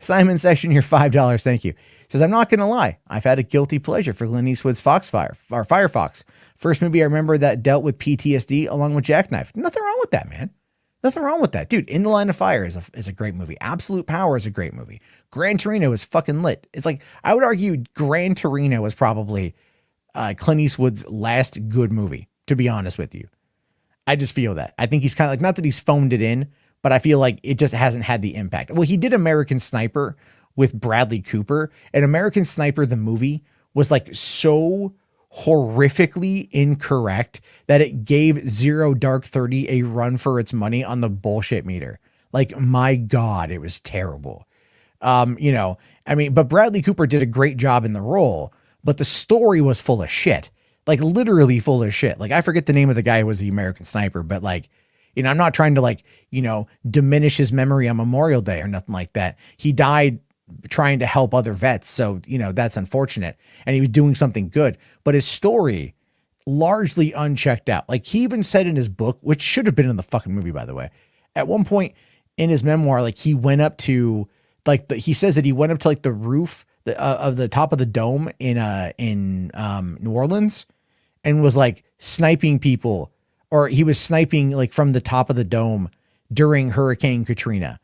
Simon Section, your $5. Thank you. Says, I'm not going to lie. I've had a guilty pleasure for Clint Eastwood's Firefox. First movie I remember that dealt with PTSD along with Jackknife. Nothing wrong with that, man. Nothing wrong with that. Dude, In the Line of Fire is a great movie. Absolute Power is a great movie. Gran Torino is fucking lit. It's like, I would argue Gran Torino is probably Clint Eastwood's last good movie, to be honest with you. I just feel that. I think he's kind of like, not that he's phoned it in, but I feel like it just hasn't had the impact. Well, he did American Sniper with Bradley Cooper, and American Sniper, the movie, was like so horrifically incorrect that it gave Zero Dark 30 a run for its money on the bullshit meter. Like, my God, it was terrible. But Bradley Cooper did a great job in the role, but the story was full of shit. Like, literally full of shit. Like, I forget the name of the guy who was the American Sniper, but like, I'm not trying to diminish his memory on Memorial Day or nothing like that. He died trying to help other vets. So, that's unfortunate. And he was doing something good, but his story largely unchecked out. Like, he even said in his book, which should have been in the fucking movie, by the way, at one point in his memoir, like, he went up to he says that he went up to like the roof of the top of the dome in New Orleans and was like sniping people, or he was sniping like from the top of the dome during Hurricane Katrina,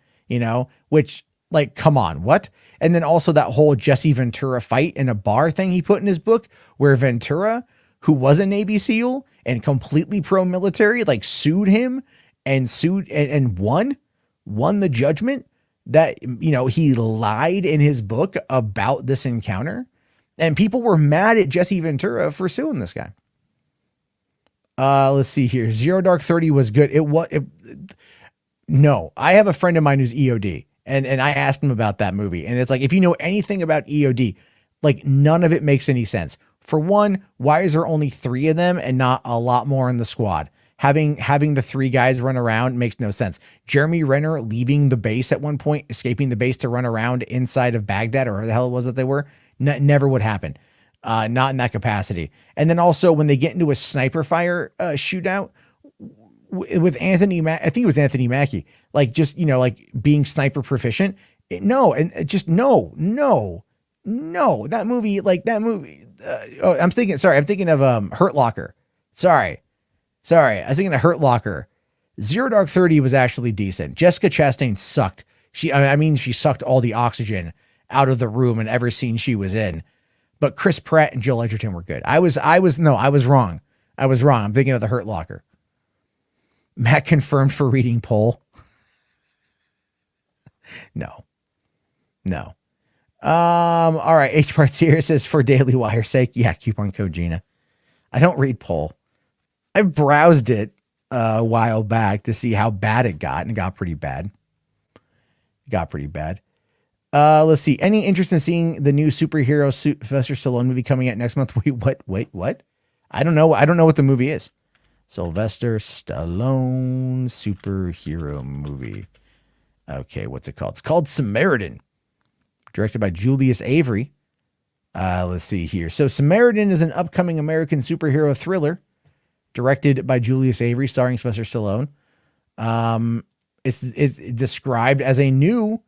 which, like, come on, what? And then also that whole Jesse Ventura fight in a bar thing he put in his book, where Ventura, who was a Navy SEAL and completely pro-military, like sued him and won the judgment that, he lied in his book about this encounter. And people were mad at Jesse Ventura for suing this guy. Let's see here. Zero Dark 30 was good. No, I have a friend of mine who's EOD. And I asked him about that movie. And it's like, if you know anything about EOD, like, none of it makes any sense. For one, why is there only 3 of them and not a lot more in the squad? Having the 3 guys run around makes no sense. Jeremy Renner leaving the base at one point, escaping the base to run around inside of Baghdad, or where the hell it was that they were, never would happen. Not in that capacity. And then also when they get into a sniper fire shootout with Anthony, I think it was Anthony Mackie, like, just, like, being sniper proficient. No. That movie, I'm thinking of Hurt Locker. Sorry. I was thinking of Hurt Locker. Zero Dark 30 was actually decent. Jessica Chastain sucked. She sucked all the oxygen out of the room in every scene she was in. But Chris Pratt and Joel Edgerton were good. I was wrong. I'm thinking of the Hurt Locker. Matt confirmed for reading poll. No. All right. H Parts here says, for Daily Wire's sake. Yeah. Coupon code Gina. I don't read poll. I browsed it a while back to see how bad it got, and it got pretty bad. Let's see. Any interest in seeing the new superhero Sylvester Stallone movie coming out next month? Wait, what? I don't know what the movie is. Sylvester Stallone superhero movie. Okay, what's it called? It's called Samaritan. Directed by Julius Avery. Let's see here. So Samaritan is an upcoming American superhero thriller directed by Julius Avery, starring Sylvester Stallone. It's described as a new...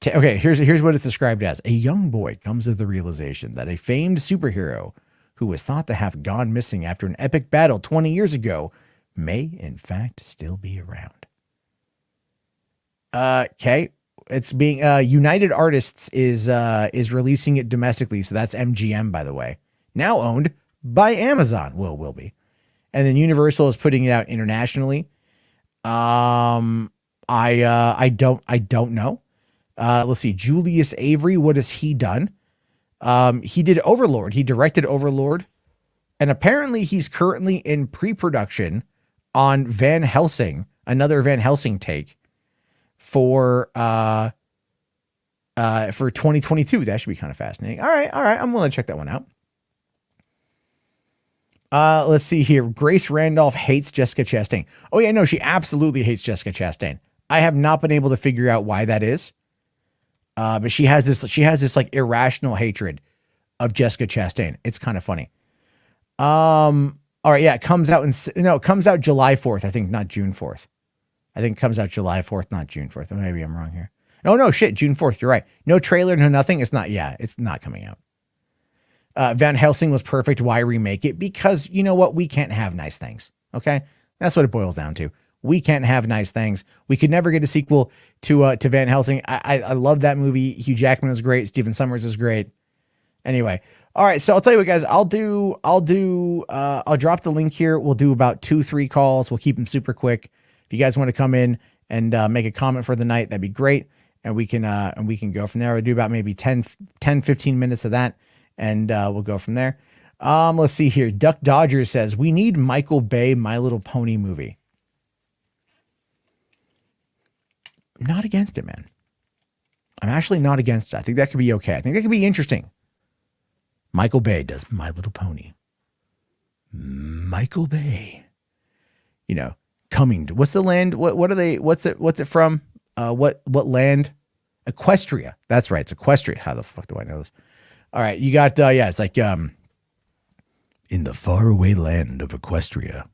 here's what it's described as. A young boy comes to the realization that a famed superhero who was thought to have gone missing after an epic battle 20 years ago may, in fact, still be around. Okay. It's being United Artists is releasing it domestically, so that's MGM, by the way. Now owned by Amazon. Will be. And then Universal is putting it out internationally. I don't know. Let's see. Julius Avery, what has he done? He did Overlord. He directed Overlord. And apparently he's currently in pre-production on Van Helsing, another Van Helsing take for for 2022. That should be kind of fascinating. All right. I'm willing to check that one out. Let's see here. Grace Randolph hates Jessica Chastain. Oh yeah, no, she absolutely hates Jessica Chastain. I have not been able to figure out why that is. But she has this like irrational hatred of Jessica Chastain. It's kind of funny. All right, yeah, it comes out July 4th, I think, not June 4th. I think it comes out July 4th, not June 4th. Maybe I'm wrong here. Oh no, shit, June 4th. You're right. No trailer, no nothing. It's not coming out. Van Helsing was perfect. Why remake it? Because you know what? We can't have nice things. Okay. That's what it boils down to. We can't have nice things. We could never get a sequel to Van Helsing. I love that movie. Hugh Jackman was great. Stephen Summers is great. Anyway. All right. So I'll tell you what, guys, I'll drop the link here. We'll do about 2-3 calls. We'll keep them super quick. If you guys want to come in and make a comment for the night, that'd be great. And we can go from there. We'll do about maybe 10-15 minutes of that. And we'll go from there. Let's see here. Duck Dodger says, we need Michael Bay My Little Pony movie. I'm not against it, man. I'm actually not against it. I think that could be okay. I think that could be interesting. Michael Bay does My Little Pony. Michael Bay. You know, coming to, what's the land? What are they? What's it from? What land? Equestria. That's right. It's Equestria. How the fuck do I know this? All right, you got, it's like, in the faraway land of Equestria,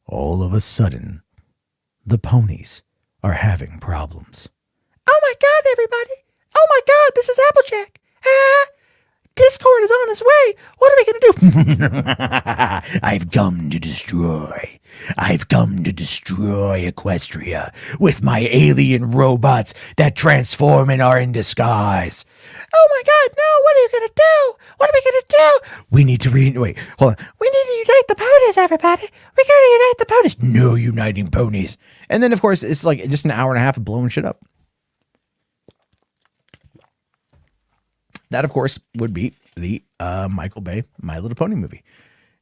all of a sudden, the ponies are having problems. Oh my God, everybody. Oh my God, this is Applejack. Discord is on its way. What are we going to do? I've come to destroy Equestria with my alien robots that transform and are in disguise. Oh my God, no, what are you going to do? What are we going to do? We need to wait, hold on. We need to unite the ponies, everybody. We got to unite the ponies. No uniting ponies. And then, of course, it's like just an hour and a half of blowing shit up. That, of course, would be the Michael Bay My Little Pony movie.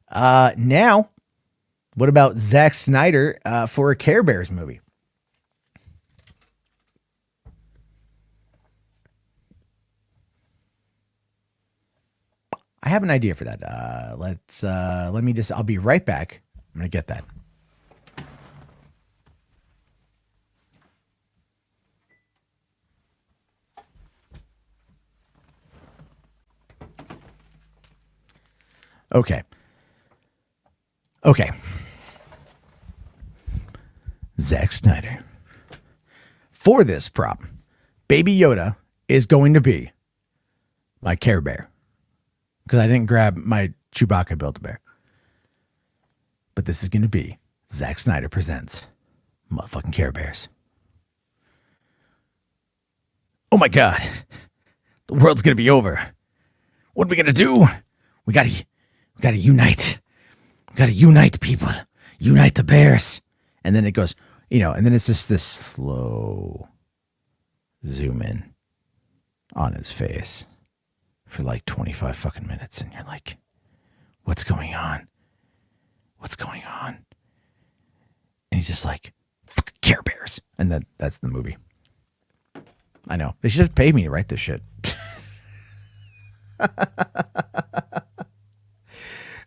Now, what about Zack Snyder for a Care Bears movie? I have an idea for that. I'll be right back. I'm going to get that. Okay. Zack Snyder. For this prop, Baby Yoda is going to be my Care Bear. Because I didn't grab my Chewbacca Build-A-Bear. But this is going to be Zack Snyder presents motherfucking Care Bears. Oh my God. The world's going to be over. What are we going to do? We got to unite. We got to unite people. Unite the bears. And then it goes, and then it's just this slow zoom in on his face for like 25 fucking minutes. And you're like, what's going on? What's going on? And he's just like, fuck Care Bears. And then that's the movie. I know. They should have paid me to write this shit.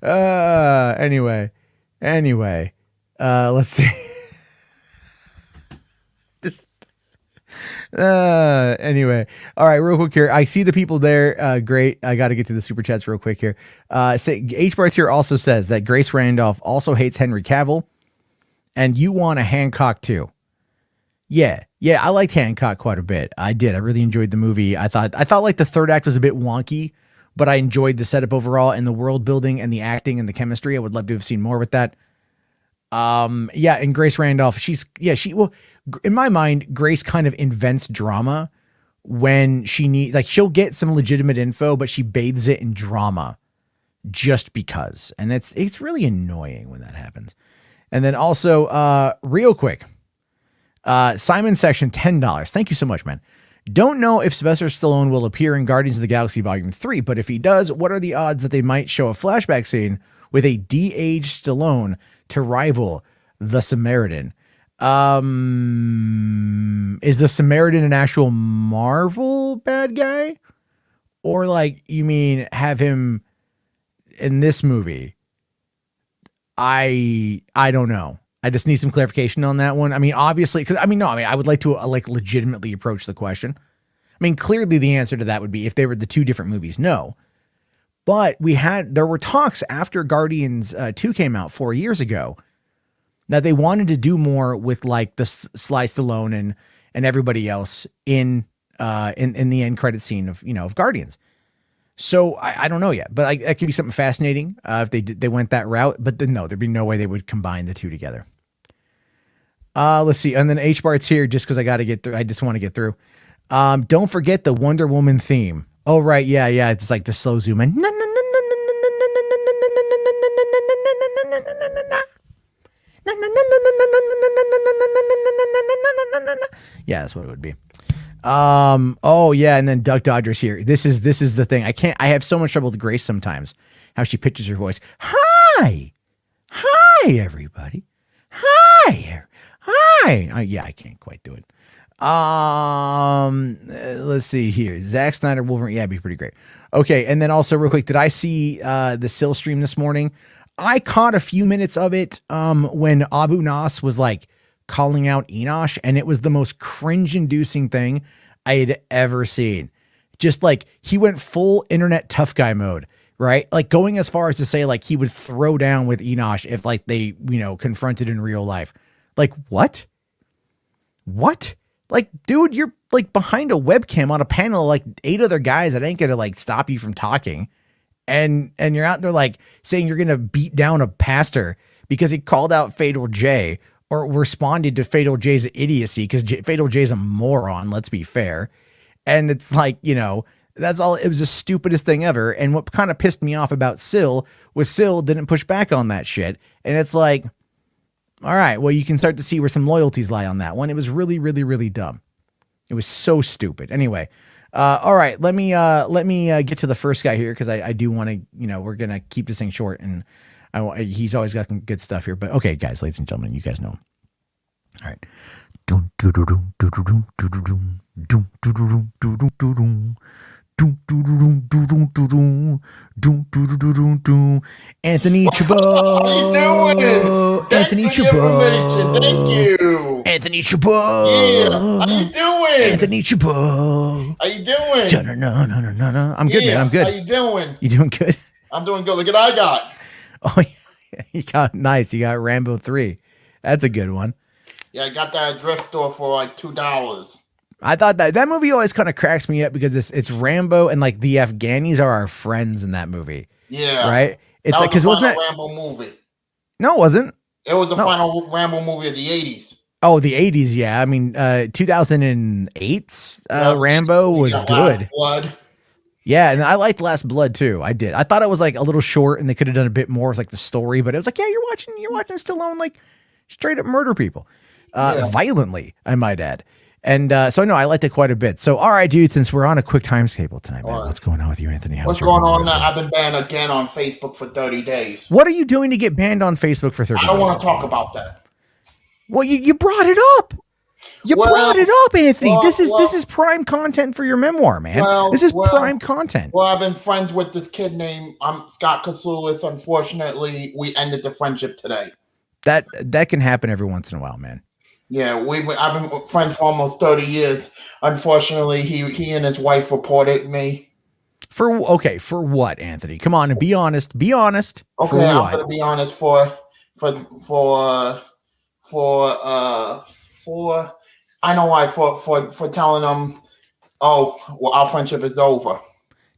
Anyway, let's see. Anyway. All right, real quick here. I see the people there. Great. I got to get to the super chats real quick here. H. Bryce here also says that Grace Randolph also hates Henry Cavill and you want a Hancock too. Yeah, I liked Hancock quite a bit. I did. I really enjoyed the movie. I thought like the third act was a bit wonky, but I enjoyed the setup overall and the world building and the acting and the chemistry. I would love to have seen more with that. And Grace Randolph, in my mind, Grace kind of invents drama when she needs, like, she'll get some legitimate info, but she bathes it in drama just because. And it's really annoying when that happens. And then also, real quick, Simon Section, $10. Thank you so much, man. Don't know if Sylvester Stallone will appear in Guardians of the Galaxy Volume 3, but if he does, what are the odds that they might show a flashback scene with a de-aged Stallone to rival the Samaritan? Is the Samaritan an actual Marvel bad guy? Or like, you mean have him in this movie? I don't know. I just need some clarification on that one. I mean, obviously, because I would like to like legitimately approach the question. I mean, clearly the answer to that would be if they were the two different movies, no. But there were talks after Guardians 2 came out 4 years ago that they wanted to do more with like the Sly Stallone and everybody else in the end credit scene of Guardians. So I don't know yet, but that could be something fascinating if they went that route. But then no, there'd be no way they would combine the two together. Let's see, and then HBart's here just because I got to get through. I just want to get through. Don't forget the Wonder Woman theme. Oh right, yeah. It's like the slow zoom in. Yeah, that's what it would be. Oh yeah, and then Duck Dodger's here. This is the thing. I have so much trouble with Grace sometimes. How she pitches her voice. Hi everybody. Hi. Yeah, I can't quite do it. Let's see here. Zack Snyder Wolverine. Yeah, it'd be pretty great. Okay, and then also real quick, did I see the Sill stream this morning? I caught a few minutes of it when Abu Nas was like calling out Enosh, and it was the most cringe-inducing thing I had ever seen. Just like he went full internet tough guy mode, right? Like going as far as to say like he would throw down with Enosh if like they, confronted in real life. Like what? Like, dude, you're like behind a webcam on a panel of like 8 other guys that ain't gonna like stop you from talking. And you're out there like saying you're gonna beat down a pastor because he called out Fatal J or responded to Fatal J's idiocy because Fatal J's a moron, let's be fair. And it's like, that's all. It was the stupidest thing ever. And what kind of pissed me off about Sill was Sill didn't push back on that shit. And it's like, all right, well, you can start to see where some loyalties lie on that one. It was really, really, really dumb. It was so stupid. Anyway, all right, let me get to the first guy here because I do want to, we're gonna keep this thing short, and he's always got some good stuff here. But okay, guys, ladies and gentlemen, you guys know him. All right. Anthony Chabot. How you doing? Anthony Chabot. Thank you. Anthony Chabot. Yeah. How you doing? Anthony Chabot. How you doing? No. I'm good, man. I'm good. How you doing? You doing good? I'm doing good. Look at what I got. Oh, yeah. You got nice. You got Rambo 3. That's a good one. Yeah, I got that at thrift store for like $2. I thought that movie always kind of cracks me up because it's Rambo and like the Afghanis are our friends in that movie. Yeah. Right? It's that like, because wasn't that Rambo movie? No, it wasn't. It was the final Rambo movie of the 80s. Oh, the 80s, yeah. I mean, 2008's Rambo was good. Last Blood. Yeah, and I liked Last Blood too. I did. I thought it was like a little short and they could have done a bit more with like the story, but it was like, yeah, you're watching Stallone like straight up murder people. Violently, I might add. And so no, I liked it quite a bit. So all right, dude, since we're on a quick time table tonight, man, what's going on with you, Anthony? What's going on? I've been banned again on Facebook for 30 days. What are you doing to get banned on Facebook for 30 days? I don't want to talk about that. Well, you brought it up. You brought it up, Anthony. This is prime content for your memoir, man. This is prime content. Well, I've been friends with this kid named Scott Kasulis. Unfortunately, we ended the friendship today. That can happen every once in a while, man. Yeah, I've been friends for almost 30 years. Unfortunately, he and his wife reported me. For what, Anthony? Come on and be honest. Be honest. Okay, I'm gonna be honest for I know why for telling them, oh, well, our friendship is over.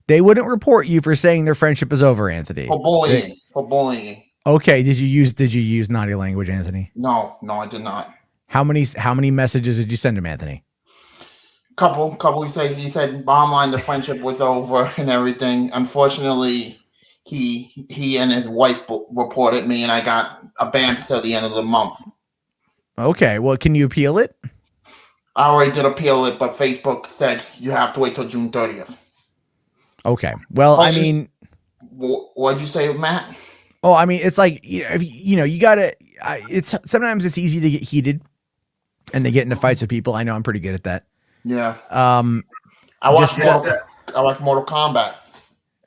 They wouldn't report you for saying their friendship is over, Anthony. For bullying. Okay, did you use naughty language, Anthony? No, I did not. How many messages did you send him, Anthony? Couple. He said bottom line the friendship was over and everything. Unfortunately, he and his wife reported me, and I got a ban till the end of the month. Okay, well, can you appeal it? I already did appeal it, but Facebook said you have to wait till June 30th. Okay, well, I mean, what'd you say, Matt? Oh, I mean, it's like, you gotta. Sometimes it's easy to get heated and they get into fights with people. I know I'm pretty good at that. Yeah. Um, I watched Mortal Kombat.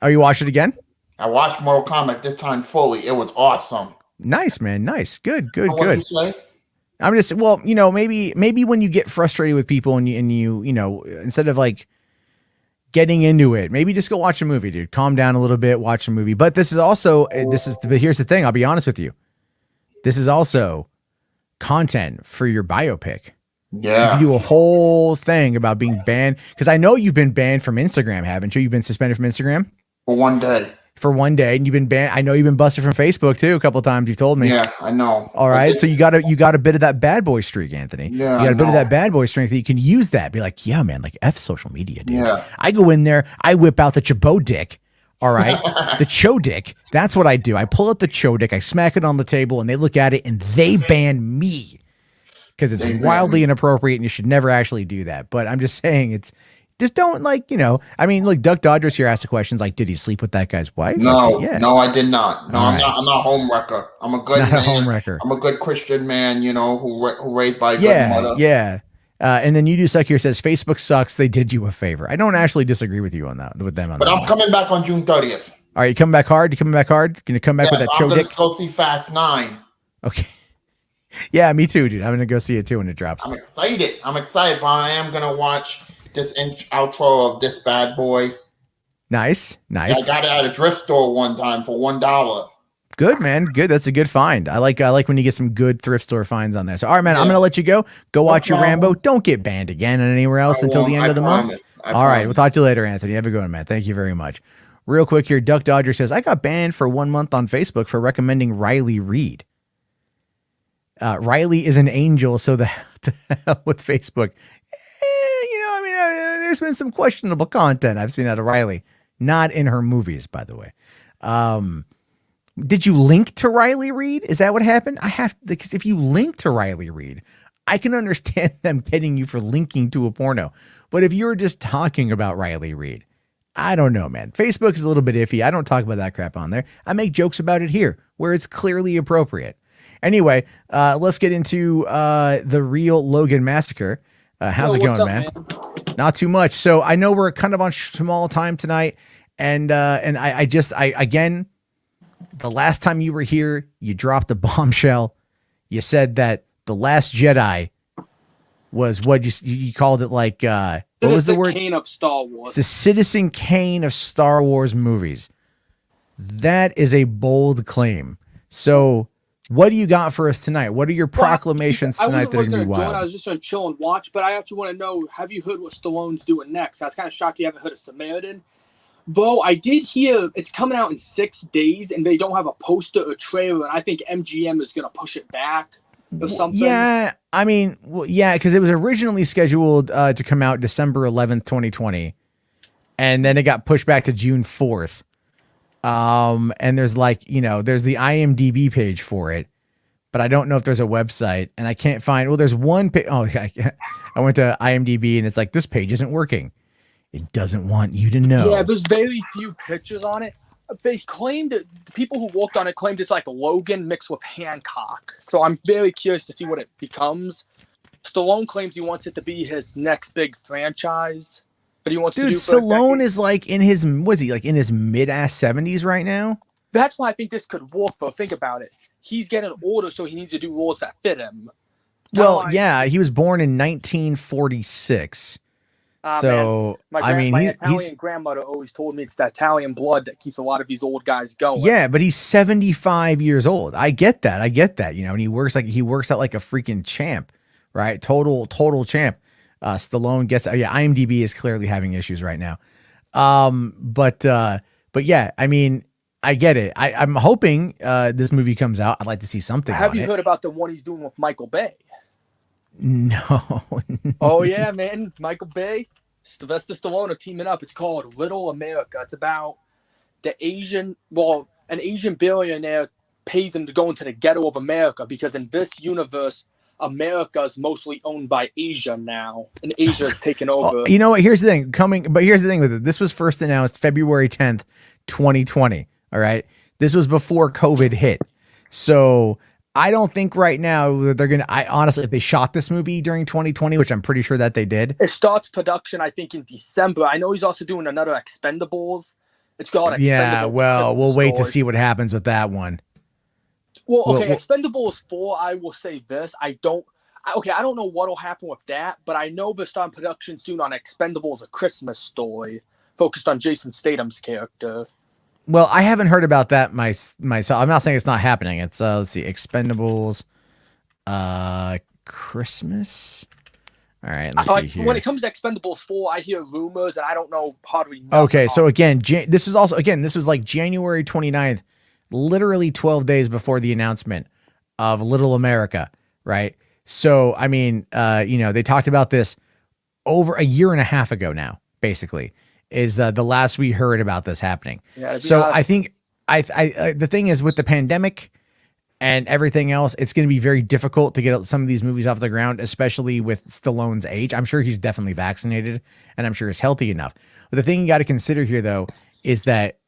Oh, you watched it again? I watched Mortal Kombat this time fully. It was awesome. Nice, man. Nice. Good. What did you say? I'm just, well, maybe when you get frustrated with people and you instead of like getting into it, maybe just go watch a movie, dude. Calm down a little bit, watch a movie. But but here's the thing. I'll be honest with you. This is also content for your biopic. Yeah. You can do a whole thing about being banned. Because I know you've been banned from Instagram, haven't you? You've been suspended from Instagram? For 1 day. For 1 day, and you've been banned. I know you've been busted from Facebook too a couple of times. You've told me. Yeah, I know. All right, so you got a bit of that bad boy streak, Anthony. Yeah, you got a bit of that bad boy streak that you can use. That be like, yeah, man, like F social media, dude. Yeah. I go in there, I whip out the chabo dick. All right, the cho dick. That's what I do. I pull out the cho dick, I smack it on the table, and they look at it and they ban me because it's wildly inappropriate and you should never actually do that. But I'm just saying just don't I mean, look, Duck Dodgers here asked the questions like, did he sleep with that guy's wife? No, like, yeah. No, I did not. No, I'm not a homewrecker. I'm a good man. A homewrecker. I'm a good Christian man, who raised by a good mother. Yeah. And then you do suck here says Facebook sucks. They did you a favor. I don't actually disagree with you on that. With them on but that. I'm coming back on June 30th. All right, you coming back hard? You coming back hard? Gonna come back with that I'm cho dick? go see Fast 9. Okay. Yeah, me too, dude. I'm gonna go see it too when it drops. I'm excited, but I am gonna watch this outro of this bad boy. Nice. I got it at a thrift store one time for $1. Good, man. Good. That's a good find. I like when you get some good thrift store finds on there. So, all right, man, I'm gonna let you go. Go watch your Rambo. Don't get banned again and anywhere else until the end of the month. All right, we'll talk to you later, Anthony. Have a good one, man. Thank you very much. Real quick here, Duck Dodger says, I got banned for 1 month on Facebook for recommending Riley Reid. Riley is an angel, so the hell with Facebook. There's been some questionable content I've seen out of Riley. Not in her movies, by the way. Did you link to Riley Reid? Is that what happened? Because if you link to Riley Reid, I can understand them getting you for linking to a porno. But if you're just talking about Riley Reid, I don't know, man. Facebook is a little bit iffy. I don't talk about that crap on there. I make jokes about it here, where it's clearly appropriate. Anyway, let's get into the real Logan Massacre. How's it going, man? Not too much. So I know we're kind of on small time tonight, and I again, the last time you were here, you dropped a bombshell. You said that The Last Jedi was what you called it, like what was the word? Kane of Star Wars. The Citizen Kane of Star Wars movies. That is a bold claim. So what do you got for us tonight? What are your proclamations tonight that are going to be wild? I was just going to chill and watch, but I actually want to know, have you heard what Stallone's doing next? I was kind of shocked you haven't heard of Samaritan. Though I did hear it's coming out in 6 days, and they don't have a poster or trailer, and I think MGM is going to push it back or something. Yeah, I mean, because it was originally scheduled to come out December 11th, 2020, and then it got pushed back to June 4th. And there's there's the IMDb page for it, but I don't know if there's a website, and I can't find. Well, there's one page. Oh, I went to IMDb, and it's like, this page isn't working. It doesn't want you to know. Yeah, there's very few pictures on it. They claimed the people who worked on it claimed it's like Logan mixed with Hancock. So I'm very curious to see what it becomes. Stallone claims he wants it to be his next big franchise. But he wants to do Stallone is like in his in his mid-ass 70s right now? That's why I think this could work, though. Think about it. He's getting older, so he needs to do roles that fit him. Well, yeah, he was born in 1946. So, man. My Italian grandmother always told me it's that Italian blood that keeps a lot of these old guys going. Yeah, but he's 75 years old. I get that. And he works out like a freaking champ, right? Total champ. Stallone gets, IMDb is clearly having issues right now. But yeah, I mean, I get it. I'm hoping this movie comes out. I'd like to see something. Have you heard about the one he's doing with Michael Bay? No. Oh yeah, man. Michael Bay, Sylvester Stallone are teaming up. It's called Little America. It's about an Asian billionaire pays him to go into the ghetto of America because in this universe, America is mostly owned by Asia now, and Asia is taken over. You know what? Here's the thing. Here's the thing with it. This was first announced February 10th, 2020. All right. This was before COVID hit. So I don't think right now that they're gonna. I honestly, if they shot this movie during 2020, which I'm pretty sure that they did. It starts production, I think, in December. I know he's also doing another Expendables. It's called Yeah, Expendables: A well, we'll Christmas wait to Story. see what happens with that one. Well, Well, okay, Expendables 4, I will say this. I don't know what'll happen with that, but I know they're starting production soon on Expendables: A Christmas Story, focused on Jason Statham's character. well, I haven't heard about that myself. I'm not saying it's not happening. It's let's see, Expendables, Christmas. All right, let's see here. When it comes to Expendables 4, I hear rumors, and I don't know hardly nothing. Okay, so again, this was like January 29th, literally 12 days before the announcement of Little America, right? So, I mean, they talked about this over a year and a half ago now, basically, is the last we heard about this happening. Yeah, so I think the thing is with the pandemic and everything else, it's going to be very difficult to get some of these movies off the ground, especially with Stallone's age. I'm sure he's definitely vaccinated and I'm sure he's healthy enough. But the thing you got to consider here, though, is that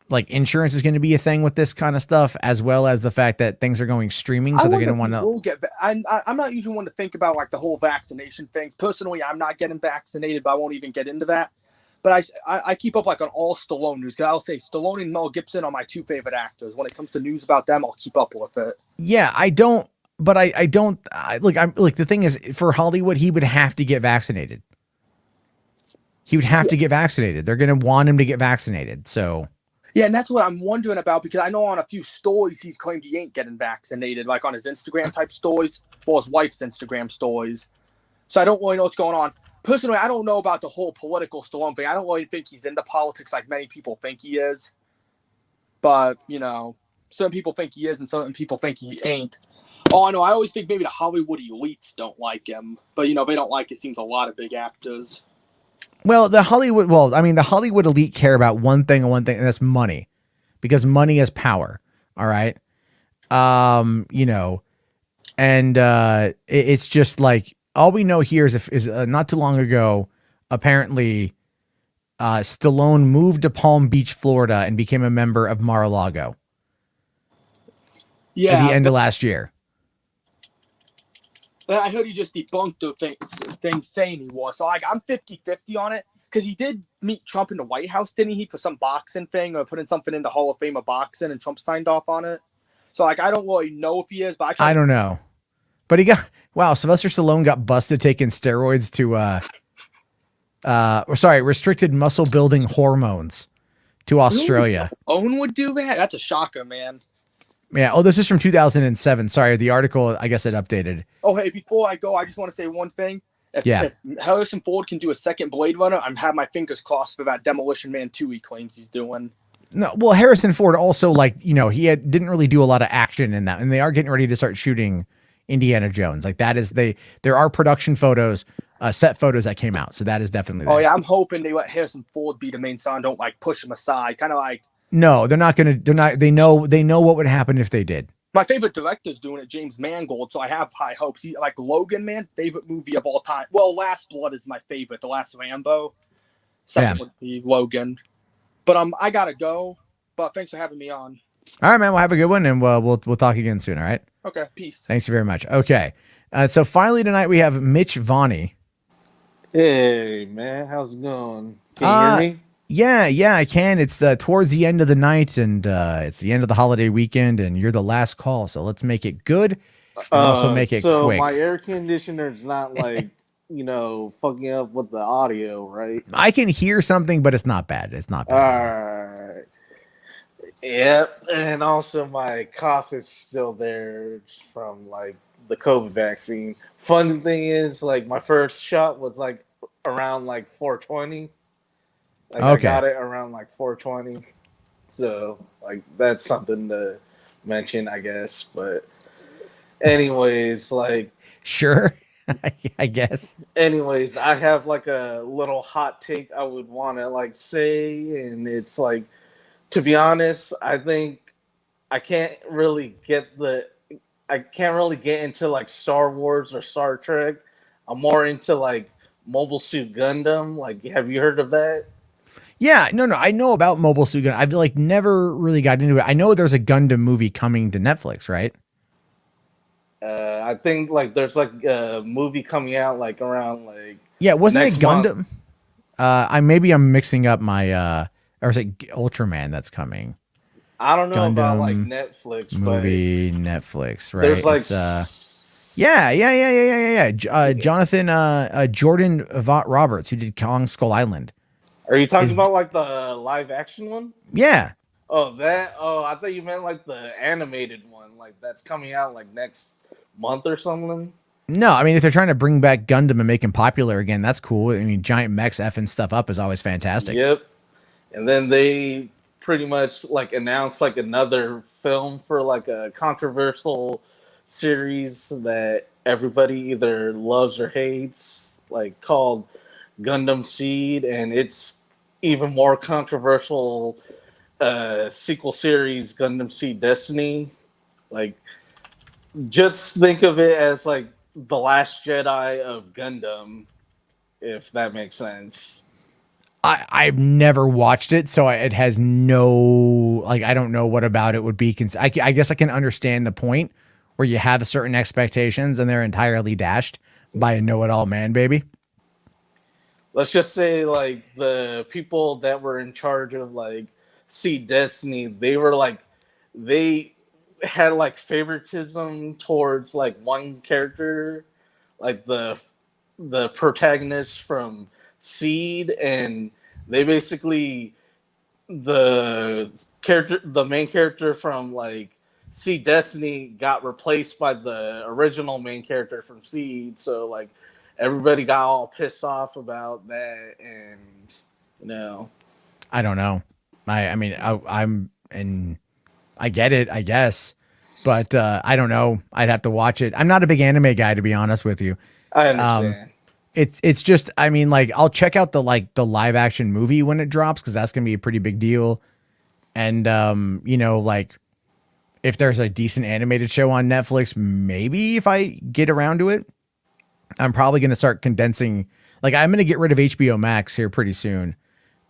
like insurance is going to be a thing with this kind of stuff, as well as the fact that things are going streaming. So they're going to want to. I'm not usually one to think about like the whole vaccination thing. Personally, I'm not getting vaccinated, but I won't even get into that. But I keep up like on all Stallone news. I'll say Stallone and Mel Gibson are my two favorite actors. When it comes to news about them, I'll keep up with it. Yeah, I don't. But I don't. I'm like the thing is for Hollywood, he would have to get vaccinated. He would have to get vaccinated. They're going to want him to get vaccinated. So. Yeah, and that's what I'm wondering about, because I know on a few stories he's claimed he ain't getting vaccinated, like on his Instagram type stories, or his wife's Instagram stories. So I don't really know what's going on. Personally, I don't know about the whole political Stallone thing. I don't really think he's into politics like many people think he is. But, certain people think he is and certain people think he ain't. Oh, I know. I always think maybe the Hollywood elites don't like him. But, they don't like, it seems, a lot of big actors. Well, the Hollywood elite care about one thing, and that's money, because money is power. All right. It's just like, all we know here is not too long ago, apparently, Stallone moved to Palm Beach, Florida, and became a member of Mar-a-Lago. Yeah. At the end of last year. I heard he just debunked the thing saying he was. So, I'm 50-50 on it, because he did meet Trump in the White House, didn't he, for some boxing thing, or putting something in the Hall of Fame of boxing, and Trump signed off on it. So, I don't really know if he is, but I don't know. But Sylvester Stallone got busted taking steroids restricted muscle building hormones to Australia. Owen would do that? That's a shocker, man. Yeah. Oh, this is from 2007. Sorry, the article, I guess it updated. Oh, hey, before I go, I just want to say one thing. If Harrison Ford can do a second Blade Runner, I'm having my fingers crossed for that Demolition Man 2 he claims he's doing. No, well, Harrison Ford also, didn't really do a lot of action in that, and they are getting ready to start shooting Indiana Jones. Like, that is, there are production photos, set photos that came out, so that is definitely there. Oh yeah, I'm hoping they let Harrison Ford be the main star and don't push him aside, kind of like. No, they're not. They know what would happen if they did. My favorite director's doing it, James Mangold, so I have high hopes. Like Logan, man, favorite movie of all time. Well, Last Blood is my favorite. The Last Rambo. Second would be Logan. But I gotta go. But thanks for having me on. All right, man. We'll have a good one, and we'll talk again soon. All right. Okay. Peace. Thanks very much. Okay. So finally tonight we have Mitch Vonnie. Hey man, how's it going? Can you hear me? Yeah, I can. It's towards the end of the night, and it's the end of the holiday weekend, and you're the last call, so let's make it good and also make it quick. So my air conditioner's not fucking up with the audio, right? I can hear something, but it's not bad. It's not bad. All right. Yep, and also my cough is still there from the COVID vaccine. Funny thing is, my first shot was around 4:20. I got it around 4:20, so that's something to mention, I guess. But anyways, sure, I guess. Anyways, I have a little hot take I would want to say, and it's to be honest, I think I can't really get into Star Wars or Star Trek. I'm more into Mobile Suit Gundam. Have you heard of that? Yeah, no, I know about Mobile Suit Gundam. I've like never really got into it. I know there's a Gundam movie coming to Netflix, right? I think like there's like a movie coming out like around like Yeah, wasn't it next month. Gundam? I'm mixing up my or is it Ultraman that's coming? I don't know about like Gundam Netflix, movie Netflix, but right? there's like Jonathan Jordan Vaught Roberts, who did Kong Skull Island. Are you talking about like the live action one? Yeah. Oh, I thought you meant like the animated one, like that's coming out like next month or something. No, I mean, if they're trying to bring back Gundam and make him popular again, that's cool. I mean, giant mechs effing stuff up is always fantastic. Yep. And then they pretty much like announced like another film for like a controversial series that everybody either loves or hates, like called Gundam Seed, and it's even more controversial sequel series, Gundam Seed Destiny. Like, just think of it as like the Last Jedi of Gundam, if that makes sense. I've never watched it, so it has no, like, I don't know what about it would be. I guess I can understand the point where you have certain expectations and they're entirely dashed by a know-it-all man baby. Let's just say like the people that were in charge of like Seed Destiny, they had like favoritism towards like one character, like the protagonist from Seed, and they basically the main character from like Seed Destiny got replaced by the original main character from Seed, so like everybody got all pissed off about that, and I don't know. I get it, I guess, but I don't know. I'd have to watch it. I'm not a big anime guy, to be honest with you. I understand. It's just, I mean, like, I'll check out the live action movie when it drops, because that's gonna be a pretty big deal. And like, if there's a decent animated show on Netflix, maybe if I get around to it, I'm probably gonna start condensing. Like, I'm gonna get rid of HBO Max here pretty soon,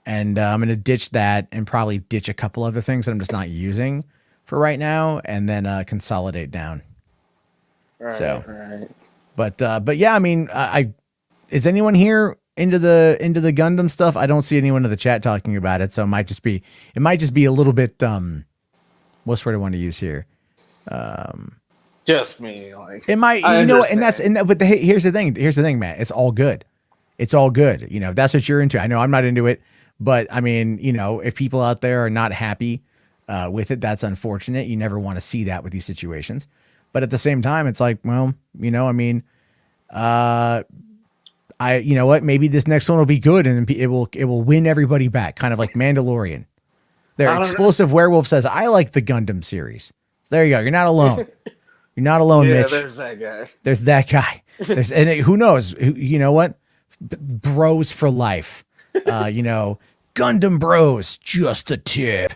and I'm gonna ditch that and probably ditch a couple other things that I'm just not using for right now, and then consolidate down. Right. But yeah, I mean, is anyone here into the Gundam stuff? I don't see anyone in the chat talking about it, so it might just be a little bit what's the word I want to use here? Just me, like it might, but here's the thing, man. It's all good. It's all good. If that's what you're into. I know I'm not into it, but I mean, if people out there are not happy with it, that's unfortunate. You never want to see that with these situations. But at the same time, it's like, well, I mean, you know what? Maybe this next one will be good, and it will win everybody back, kind of like Mandalorian. Their explosive werewolf says, "I like the Gundam series." So there you go. You're not alone. You're not alone, yeah, Mitch. there's that guy. There's that guy. Who knows? You know what? Bros for life. Gundam bros, just the tip.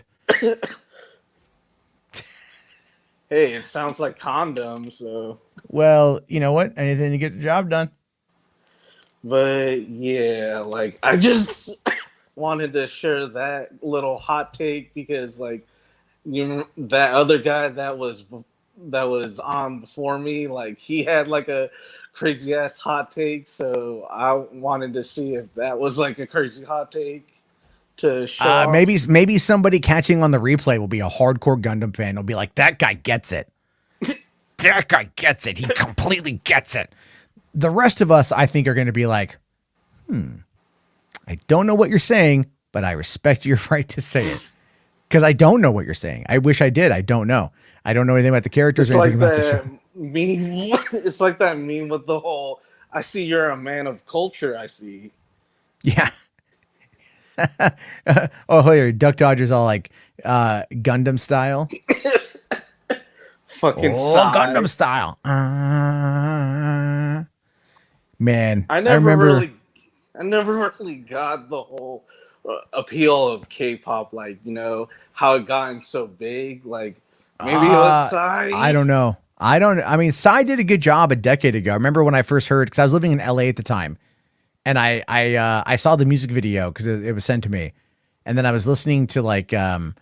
Hey, it sounds like condoms, so. Well, you know what? Anything to get the job done. But yeah, like I just wanted to share that little hot take because, like, that other guy that was on before me, like he had like a crazy ass hot take, so I wanted to see if that was like a crazy hot take to show off. Maybe somebody catching on the replay will be a hardcore Gundam fan. They'll be like, that guy gets it. That guy gets it. He completely gets it. The rest of us, I think, are going to be like, I don't know what you're saying, but I respect your right to say it. Because I don't know what you're saying. I wish I did. I don't know. I don't know anything about the characters or anything about the show. Meme. It's like that meme with the whole, I see you're a man of culture, I see. Yeah. Here, Duck Dodger's all like Gundam style. Fucking Gundam style. Man, I never really got the whole appeal of K-pop, like, how it gotten so big. Like, maybe it was Psy. I don't know. I mean, Psy did a good job a decade ago. I remember when I first heard, because I was living in LA at the time, and I saw the music video because it was sent to me, and then I was listening to like the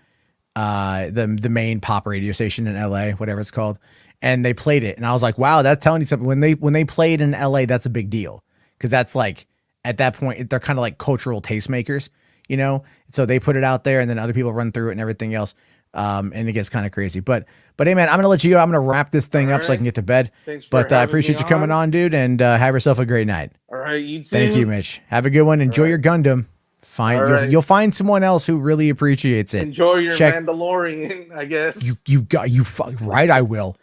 main pop radio station in LA, whatever it's called, and they played it, and I was like, wow, that's telling you something. When they played in LA, that's a big deal, because that's like at that point they're kind of like cultural tastemakers, you know. So they put it out there, and then other people run through it and everything else, and it gets kind of crazy. But hey, man, I'm gonna let you go. I'm gonna wrap this thing up so I can get to bed. Thanks for but I having appreciate me you coming on, dude, and have yourself a great night. All right, you too. Thank you, Mitch. Have a good one. Enjoy your Gundam. You'll find someone else who really appreciates it. Enjoy your Mandalorian, I guess. Right. I will.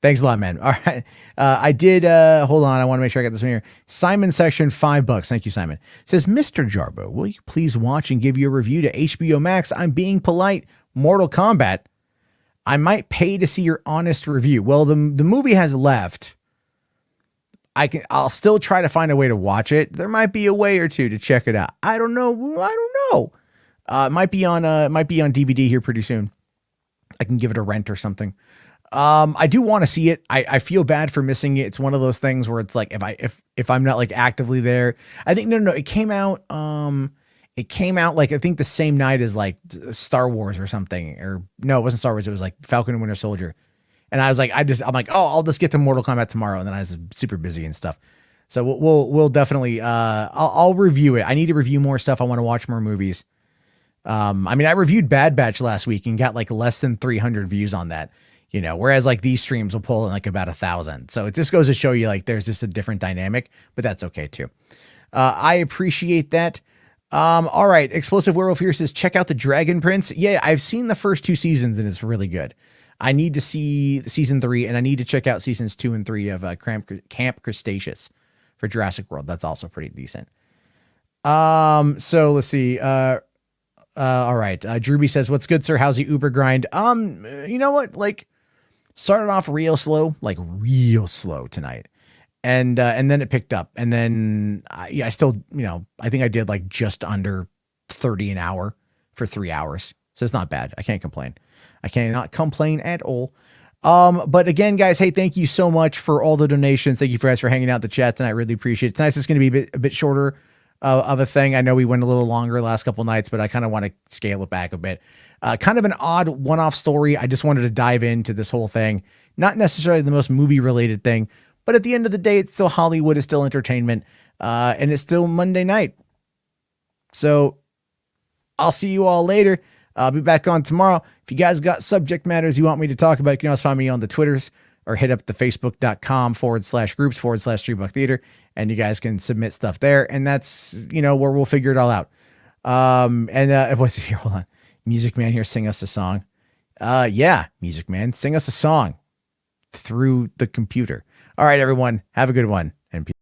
Thanks a lot, man. All right. I did. Hold on. I want to make sure I got this one here. Simon section $5. Thank you, Simon. Says, Mr. Jarbo, will you please watch and give you a review to HBO Max? I'm being polite. Mortal Kombat. I might pay to see your honest review. Well, the movie has left. I'll still try to find a way to watch it. There might be a way or two to check it out. I don't know. It might be on DVD here pretty soon. I can give it a rent or something. I do want to see it. I feel bad for missing it. It's one of those things where it's like if I'm not like actively there. I think no. It came out like I think the same night as like Star Wars or something. Or no, it wasn't Star Wars. It was like Falcon and Winter Soldier. And I was like, I'm like, oh, I'll just get to Mortal Kombat tomorrow. And then I was super busy and stuff. So we'll definitely, I'll review it. I need to review more stuff. I want to watch more movies. I mean, I reviewed Bad Batch last week and got like less than 300 views on that, you know, whereas like these streams will pull in like about 1,000. So it just goes to show you like, there's just a different dynamic, but that's okay too. I appreciate that. All right. Explosive Werewolf here says, check out the Dragon Prince. Yeah, I've seen the first 2 seasons and it's really good. I need to see season 3, and I need to check out seasons 2 and 3 of Camp Cretaceous for Jurassic World. That's also pretty decent. So let's see. All right. Drewby says, what's good, sir? How's the Uber grind? You know what? Like, started off real slow tonight. And then it picked up. And then I still, you know, I think I did like just under 30 an hour for 3 hours. So it's not bad. I can't complain. I cannot complain at all. But again, guys, hey, thank you so much for all the donations. Thank you guys for hanging out in the chat tonight. I really appreciate it. Tonight's just going to be a bit shorter of a thing. I know we went a little longer the last couple nights, but I kind of want to scale it back a bit. Kind of an odd one-off story. I just wanted to dive into this whole thing. Not necessarily the most movie-related thing, but at the end of the day, it's still Hollywood, it's still entertainment, and it's still Monday night. So I'll see you all later. I'll be back on tomorrow. If you guys got subject matters you want me to talk about, you can always find me on the Twitters or hit up the facebook.com/groups/3 Buck Theater, and you guys can submit stuff there. And that's, you know, where we'll figure it all out. What's here? Hold on. Music Man here, sing us a song. Yeah, Music Man, sing us a song through the computer. All right, everyone, have a good one. And peace.